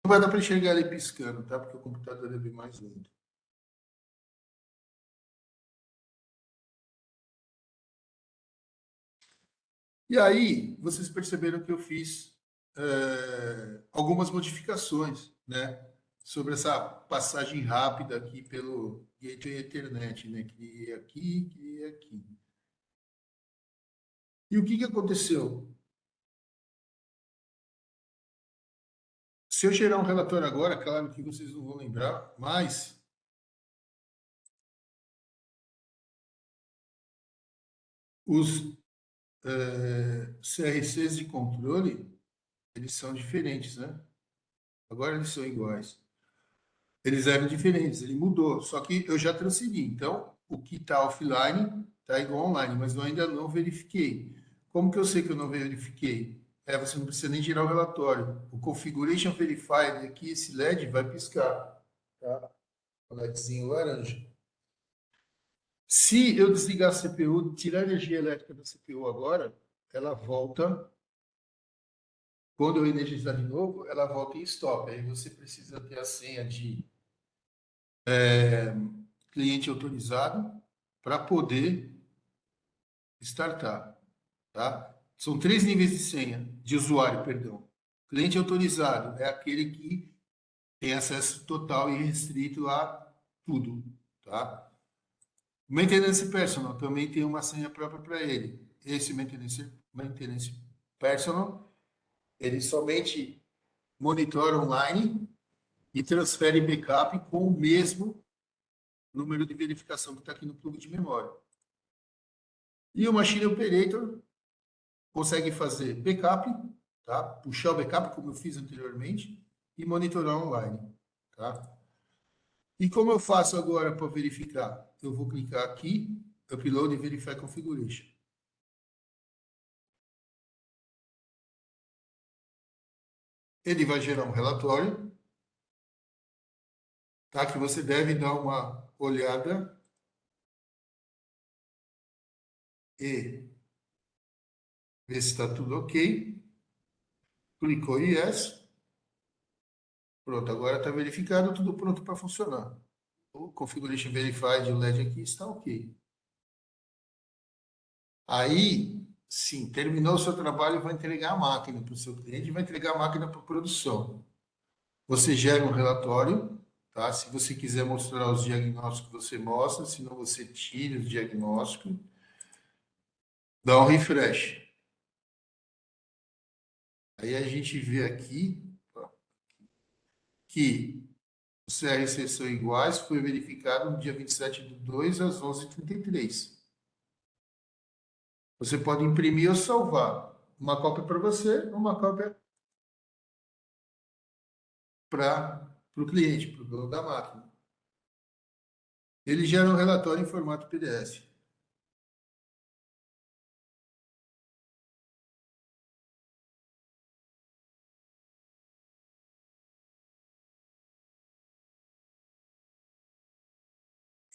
Não vai dar para enxergar ele piscando, tá? Porque o computador é bem mais lento. E aí, vocês perceberam que eu fiz algumas modificações, né? Sobre essa passagem rápida aqui pelo Gateway Ethernet, né? Criei aqui, criei aqui. E o que que aconteceu? Se eu gerar um relatório agora, claro que vocês não vão lembrar, mas os CRCs de controle, eles são diferentes, né? Agora eles são iguais. Eles eram diferentes, ele mudou. Só que eu já transferi. Então, o que está offline está igual online, mas eu ainda não verifiquei. Como que eu sei que eu não verifiquei? Você não precisa nem girar o relatório. O Configuration Verified aqui, esse LED vai piscar. Tá? O LEDzinho laranja. Se eu desligar a CPU, tirar a energia elétrica da CPU agora, ela volta. Quando eu energizar de novo, ela volta em stop. Aí você precisa ter a senha de cliente autorizado para poder startar, tá? São três níveis de senha, de usuário, perdão. Cliente autorizado é aquele que tem acesso total e restrito a tudo, tá? Maintenance Personal também tem uma senha própria para ele. Esse maintenance Personal, ele somente monitora online e transfere backup com o mesmo número de verificação que está aqui no plug de memória. E o Machine Operator consegue fazer backup, tá? Puxar o backup, como eu fiz anteriormente, e monitorar online, tá? E como eu faço agora para verificar? Eu vou clicar aqui, Upload e Verify Configuration. Ele vai gerar um relatório, tá? Que você deve dar uma olhada e ver se está tudo ok. Clicou em Yes. Pronto, agora está verificado, tudo pronto para funcionar. O Configuration Verified, o LED aqui está ok. Aí, sim, terminou o seu trabalho, vai entregar a máquina para o seu cliente, vai entregar a máquina para a produção. Você gera um relatório, tá? Se você quiser mostrar os diagnósticos, você mostra, senão você tira os diagnósticos, dá um refresh. Aí a gente vê aqui ó, que os CRC são iguais, foi verificado no dia 27/2 às 11h33. Você pode imprimir ou salvar. Uma cópia para você, uma cópia para o cliente, para o dono da máquina. Ele gera um relatório em formato PDF.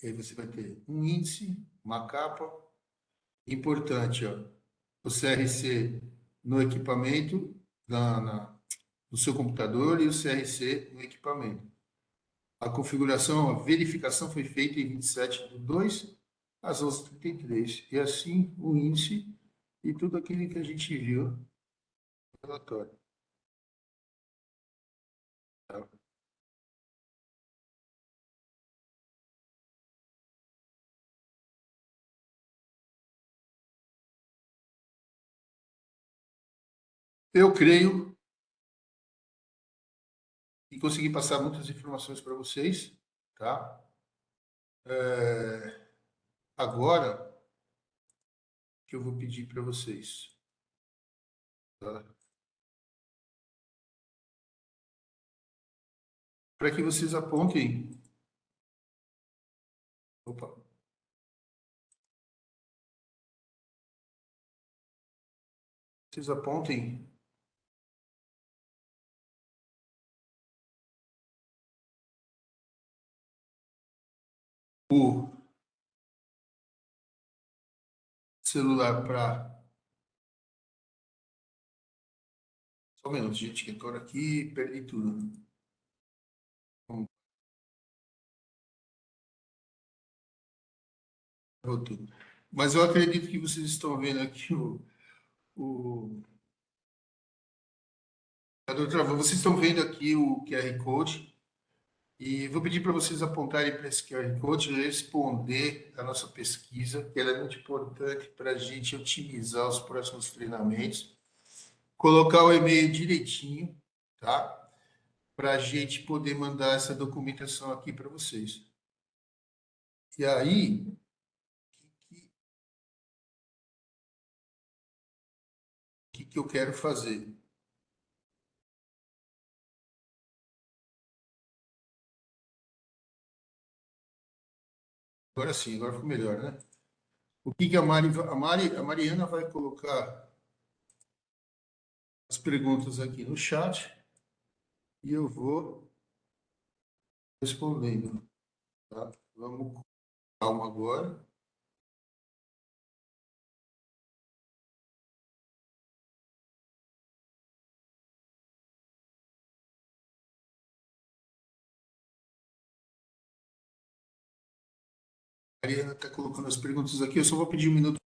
E aí você vai ter um índice, uma capa. Importante, ó, o CRC no equipamento, no seu computador e o CRC no equipamento. A configuração, a verificação foi feita em 27/2 às 11h33. E assim o índice e tudo aquilo que a gente viu no relatório. Tá? Eu creio e consegui passar muitas informações para vocês, tá? Agora que eu vou pedir para vocês, tá? Para que vocês apontem, opa, vocês apontem o celular para. Só um minuto, gente, que eu tô aqui, perdi tudo. Vamos, errou tudo. Mas eu acredito que vocês estão vendo aqui o vocês estão vendo aqui o QR Code e vou pedir para vocês apontarem para esse QR Code e responder a nossa pesquisa, que ela é muito importante para a gente otimizar os próximos treinamentos. Colocar o e-mail direitinho, tá? Para a gente poder mandar essa documentação aqui para vocês. E aí, que eu quero fazer? Agora sim, agora ficou melhor, né? O que que a Mariana vai colocar as perguntas aqui no chat e eu vou respondendo, tá? Vamos com calma agora. A Mariana está colocando as perguntas aqui, eu só vou pedir um minuto.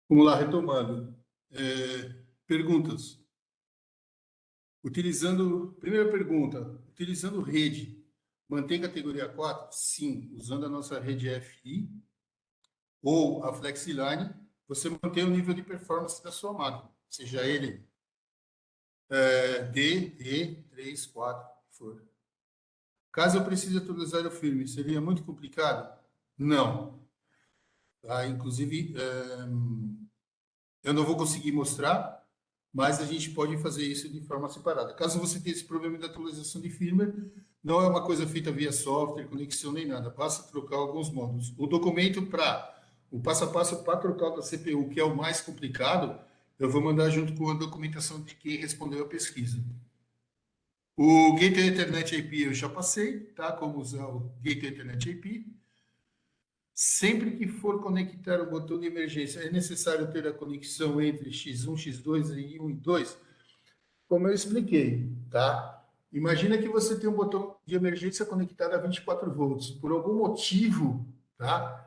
Vamos lá, retomando. Perguntas. Primeira pergunta, utilizando rede, mantém categoria 4? Sim, usando a nossa rede FI ou a FlexiLine, você mantém o nível de performance da sua máquina, seja ele D, E, 3, 4, que for. Caso eu precise atualizar o firmware, seria muito complicado? Não. Tá? Inclusive, Eu não vou conseguir mostrar, mas a gente pode fazer isso de forma separada. Caso você tenha esse problema de atualização de firmware, não é uma coisa feita via software, conexão nem nada, basta trocar alguns módulos. O documento o passo a passo para trocar da CPU, que é o mais complicado, eu vou mandar junto com a documentação de quem respondeu a pesquisa. O Gateway Ethernet IP eu já passei, tá? Como usar o Gateway Ethernet IP. Sempre que for conectar o botão de emergência, é necessário ter a conexão entre X1, X2 e 1 e 2, como eu expliquei, tá? Imagina que você tem um botão de emergência conectado a 24 volts. Por algum motivo, tá?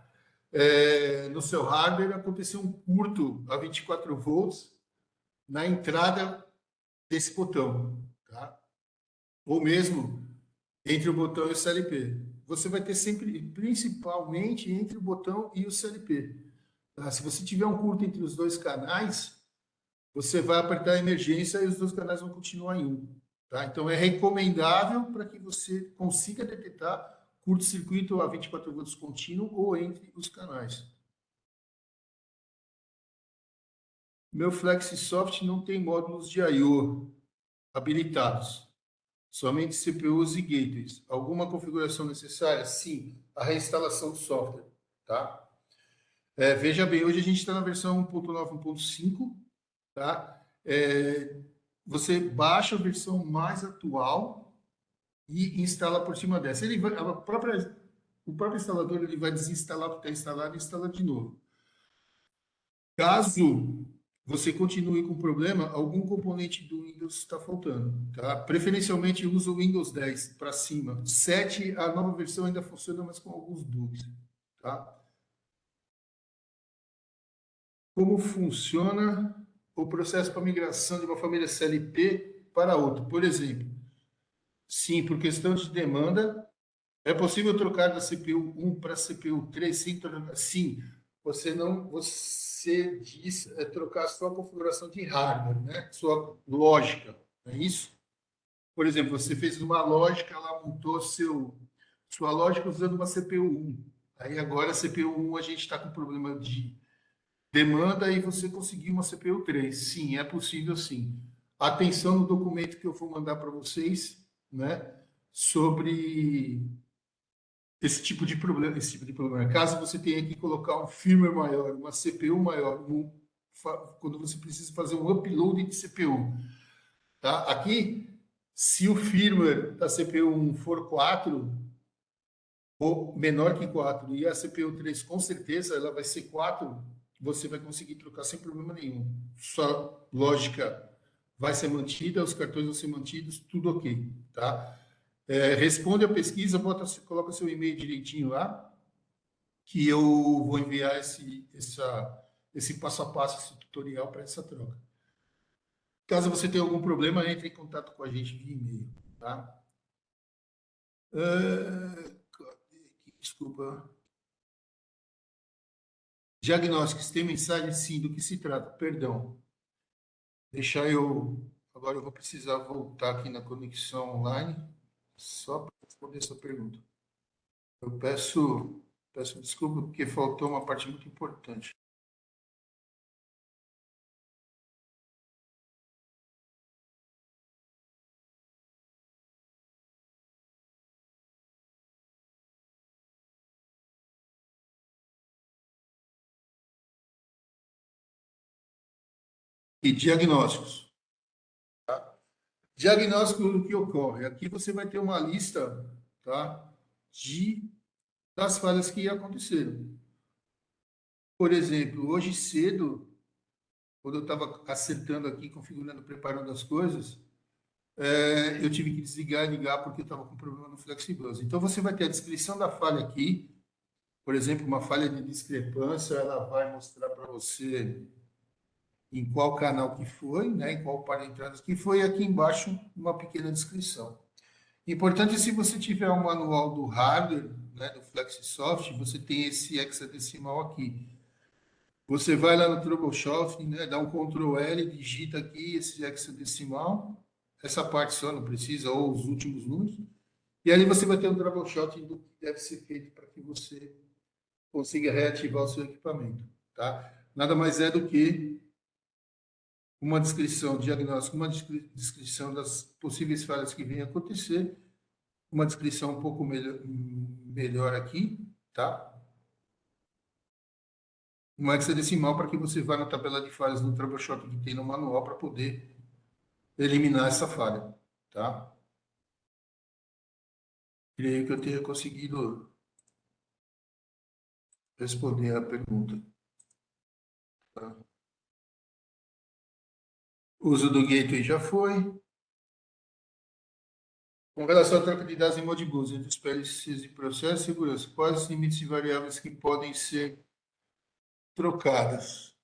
No seu hardware aconteceu um curto a 24 volts na entrada desse botão, tá? Ou mesmo entre o botão e o CLP. Você vai ter sempre, principalmente entre o botão e o CLP. Tá? Se você tiver um curto entre os dois canais, você vai apertar a emergência e os dois canais vão continuar em um. Tá? Então, é recomendável para que você consiga detectar curto-circuito a 24 volts contínuo ou entre os canais. Meu FlexiSoft não tem módulos de I/O habilitados. Somente CPUs e gateways. Alguma configuração necessária? Sim. A reinstalação do software. Tá? Veja bem, hoje a gente está na versão 1.9, 1.5. Tá? Você baixa a versão mais atual e instala por cima dessa. O próprio instalador ele vai desinstalar o que está instalado e instalar de novo. Caso você continue com problema, algum componente do Windows está faltando. Tá? Preferencialmente usa o Windows 10 para cima. 7, a nova versão ainda funciona, mas com alguns bugs. Tá? Como funciona o processo para migração de uma família CLP para outra? Por exemplo, sim, por questão de demanda, é possível trocar da CPU 1 para a CPU 3 sem trocar? Sim, você diz trocar a sua configuração de hardware, né? Sua lógica, não é isso? Por exemplo, você fez uma lógica, ela montou sua lógica usando uma CPU 1. Aí agora a CPU 1 a gente está com problema de demanda e você conseguiu uma CPU 3. Sim, é possível sim. Atenção no documento que eu vou mandar para vocês, né? Sobre esse tipo de problema. Caso você tenha que colocar um firmware maior, uma CPU maior, quando você precisa fazer um upload de CPU, tá? Aqui, se o firmware da CPU 1 for 4 ou menor que 4 e a CPU 3 com certeza ela vai ser 4, você vai conseguir trocar sem problema nenhum. Sua lógica vai ser mantida, os cartões vão ser mantidos, tudo ok, tá? Responde a pesquisa, coloca seu e-mail direitinho lá, que eu vou enviar esse passo a passo, esse tutorial para essa troca. Caso você tenha algum problema, entre em contato com a gente via e-mail, tá? Desculpa. Diagnósticos, tem mensagem? Sim, do que se trata? Perdão. Agora eu vou precisar voltar aqui na conexão online, só para responder essa pergunta. Eu peço desculpa porque faltou uma parte muito importante. E diagnósticos. Diagnóstico do que ocorre. Aqui você vai ter uma lista, tá, das falhas que aconteceram. Por exemplo, hoje cedo, quando eu estava acertando aqui, configurando, preparando as coisas, eu tive que desligar e ligar porque eu estava com problema no FlexiBus. Então, você vai ter a descrição da falha aqui. Por exemplo, uma falha de discrepância, ela vai mostrar para você em qual canal que foi, né, em qual par de entradas que foi, e aqui embaixo uma pequena descrição. Importante, se você tiver um manual do hardware, né, do FlexiSoft, você tem esse hexadecimal aqui. Você vai lá no troubleshooting, né, dá um Ctrl L, digita aqui esse hexadecimal, essa parte só não precisa, ou os últimos números, e ali você vai ter um troubleshooting do que deve ser feito para que você consiga reativar o seu equipamento, tá? Nada mais é do que uma descrição diagnóstica, uma descrição das possíveis falhas que vêm a acontecer, uma descrição um pouco melhor aqui, tá? Um hexadecimal para que você vá na tabela de falhas do troubleshooting que tem no manual para poder eliminar essa falha, tá? Creio que eu tenha conseguido responder a pergunta. Tá? O uso do gateway já foi. Com relação à troca de dados em Modbus, entre os PLCs de processo e segurança, quais os limites e variáveis que podem ser trocadas?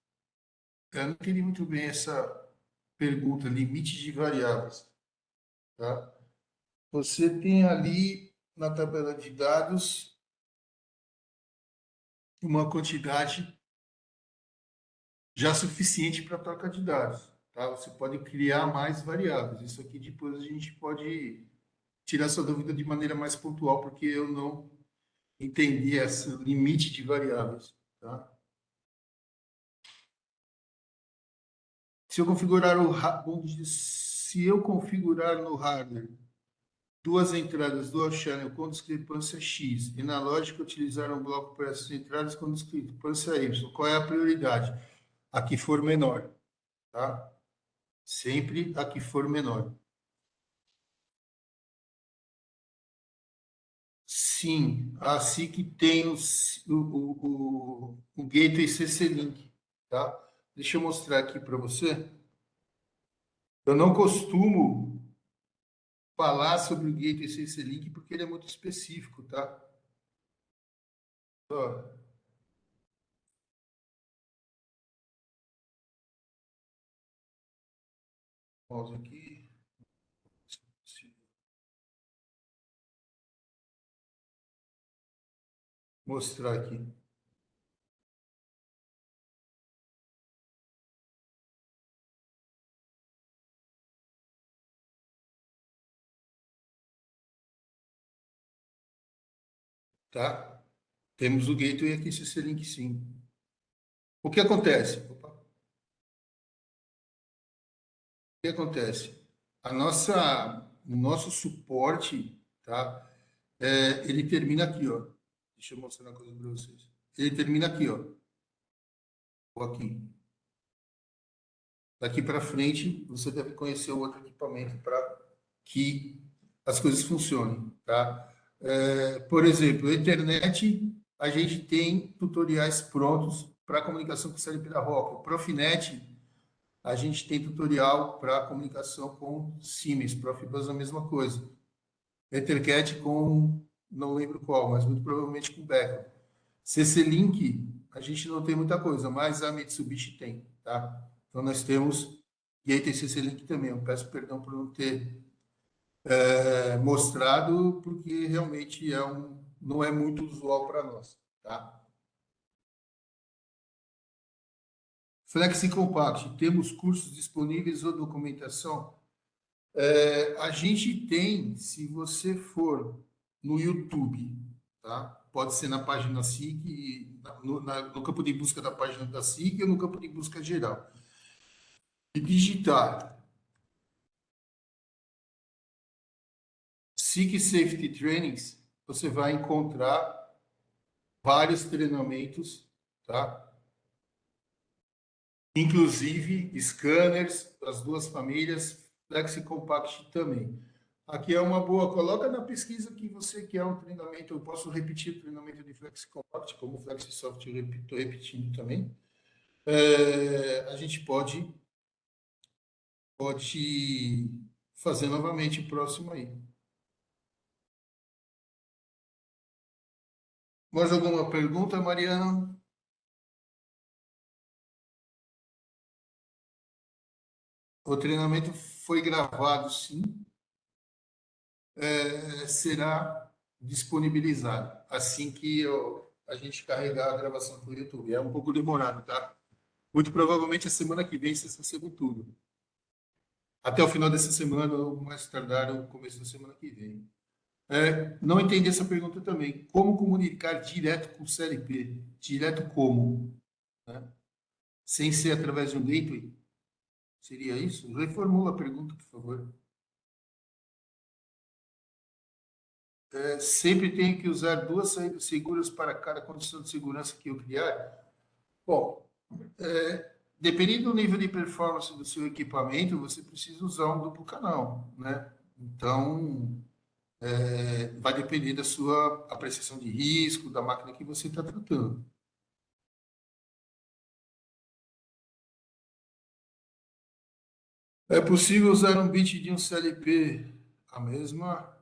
Eu não entendi muito bem essa pergunta, limite de variáveis. Tá? Você tem ali na tabela de dados uma quantidade já suficiente para troca de dados. Tá? Você pode criar mais variáveis. Isso aqui depois a gente pode tirar essa dúvida de maneira mais pontual, porque eu não entendi esse limite de variáveis. Tá? Se eu configurar se eu configurar no hardware duas entradas dual channel com discrepância X e na lógica utilizar um bloco para essas entradas com discrepância Y, qual é a prioridade? A que for menor, tá? Sempre a que for menor. Sim, a SIC tem o gateway CC-Link, tá? Deixa eu mostrar aqui para você. Eu não costumo falar sobre o gateway CC-Link porque ele é muito específico, tá? Ó, mouse aqui. Mostrar aqui. Tá? Temos o gateway aqui, CC-Link sim. O que acontece? Opa, o que acontece? O nosso suporte, tá? Ele termina aqui, ó. Deixa eu mostrar uma coisa para vocês. Ele termina aqui, ó. Ou aqui. Daqui para frente, você deve conhecer o outro equipamento para que as coisas funcionem, tá? Por exemplo, a internet, a gente tem tutoriais prontos para comunicação com o CLP da Rock. O Profinet, a gente tem tutorial para comunicação com Siemens. Profibus a mesma coisa. Ethercat com, não lembro qual, mas muito provavelmente com Beckle. CC-Link, a gente não tem muita coisa, mas a Mitsubishi tem, tá? Então, nós temos Gateway CC-Link também. Eu peço perdão por não ter mostrado, porque realmente não é muito usual para nós, tá? Flexi Compact, temos cursos disponíveis ou documentação? A gente tem, se você for no YouTube, tá? Pode ser na página SIC, no campo de busca da página da SIC ou no campo de busca geral. E digitar SIC Safety Trainings, você vai encontrar vários treinamentos, tá? Inclusive scanners das duas famílias, Flexi Compact também. Aqui é uma boa, coloca na pesquisa que você quer um treinamento, eu posso repetir o treinamento de Flexi Compact, como Flexi Soft, eu estou repetindo também. A gente pode fazer novamente o próximo aí. Mais alguma pergunta, Mariana? O treinamento foi gravado, sim. Será disponibilizado assim que a gente carregar a gravação para o YouTube. É um pouco demorado, tá? Muito provavelmente a semana que vem vocês recebam tudo. Até o final dessa semana, ou mais tardar, no começo da semana que vem. Não entendi essa pergunta também. Como comunicar direto com o CLP? Direto como? Né? Sem ser através de um gateway? Seria isso? Reformula a pergunta, por favor. Sempre tenho que usar duas saídas seguras para cada condição de segurança que eu criar? Bom, dependendo do nível de performance do seu equipamento, você precisa usar um duplo canal, né? Então, vai depender da sua apreciação de risco, da máquina que você está tratando. É possível usar um bit de um CLP, a mesma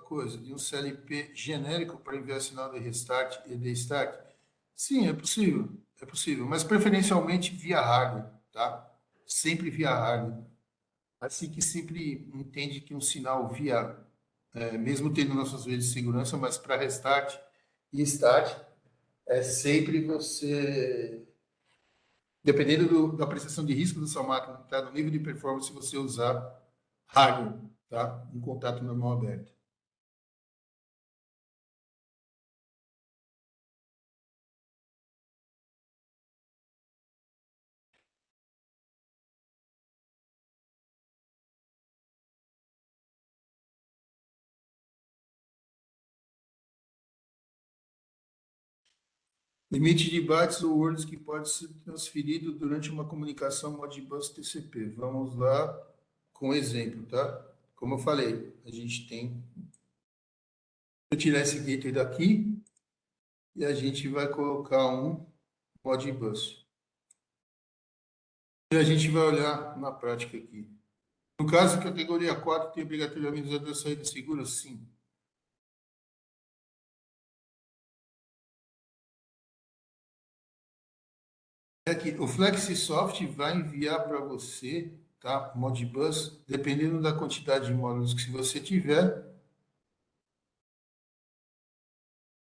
coisa, de um CLP genérico para enviar sinal de restart e de start? Sim, é possível, mas preferencialmente via hardware, tá? Sempre via hardware. Assim que sempre entende que um sinal via, mesmo tendo nossas vezes de segurança, mas para restart e start, é sempre você, dependendo da apreciação de risco da sua máquina, tá? Do nível de performance, você usar hardware, tá? Um contato normal aberto. Limite de bytes ou words que pode ser transferido durante uma comunicação Modbus TCP. Vamos lá com exemplo, tá? Como eu falei, a gente tem. Eu tirar esse gateway daqui e a gente vai colocar um Modbus. E a gente vai olhar na prática aqui. No caso, categoria 4 tem obrigatoriamente usado a saída segura? Sim. Aqui, o FlexiSoft vai enviar para você, tá? Modbus, dependendo da quantidade de módulos que você tiver,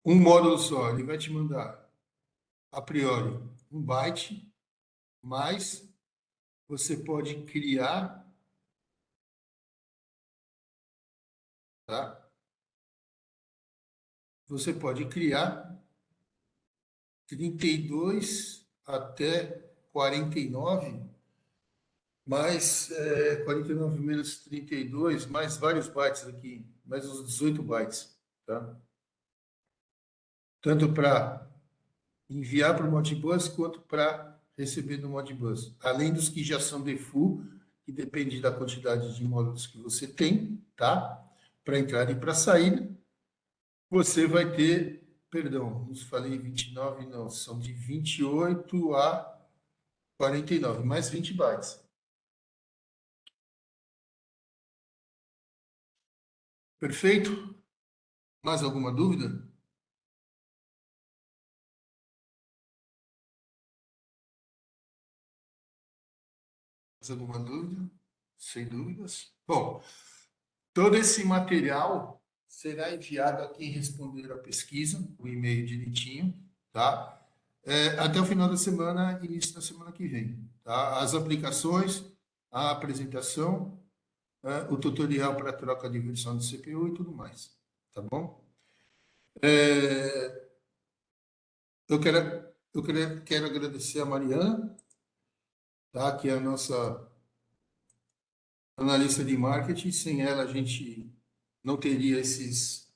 um módulo só. Ele vai te mandar, a priori, um byte, mas você pode criar, tá? Você pode criar 32 até 49, mais 49 menos 32, mais vários bytes aqui, mais os 18 bytes, tá? Tanto para enviar para o Modbus quanto para receber no Modbus. Além dos que já são default, que depende da quantidade de módulos que você tem, tá? Para entrada e para saída, você vai ter, perdão, não falei 29, não, são de 28 a 49, mais 20 bytes. Perfeito? Mais alguma dúvida? Mais alguma dúvida? Sem dúvidas. Bom, todo esse material será enviado a quem responder a pesquisa, o e-mail direitinho, tá? Até o final da semana, início da semana que vem, tá? As aplicações, a apresentação, o tutorial para troca de versão de CPU e tudo mais, tá bom? É, quero agradecer a Mariana, tá? Que é a nossa analista de marketing. Sem ela, a gente não teria esses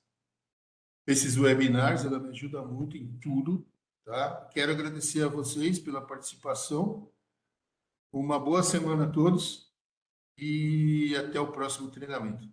webinars, ela me ajuda muito em tudo, tá? Quero agradecer a vocês pela participação. Uma boa semana a todos e até o próximo treinamento.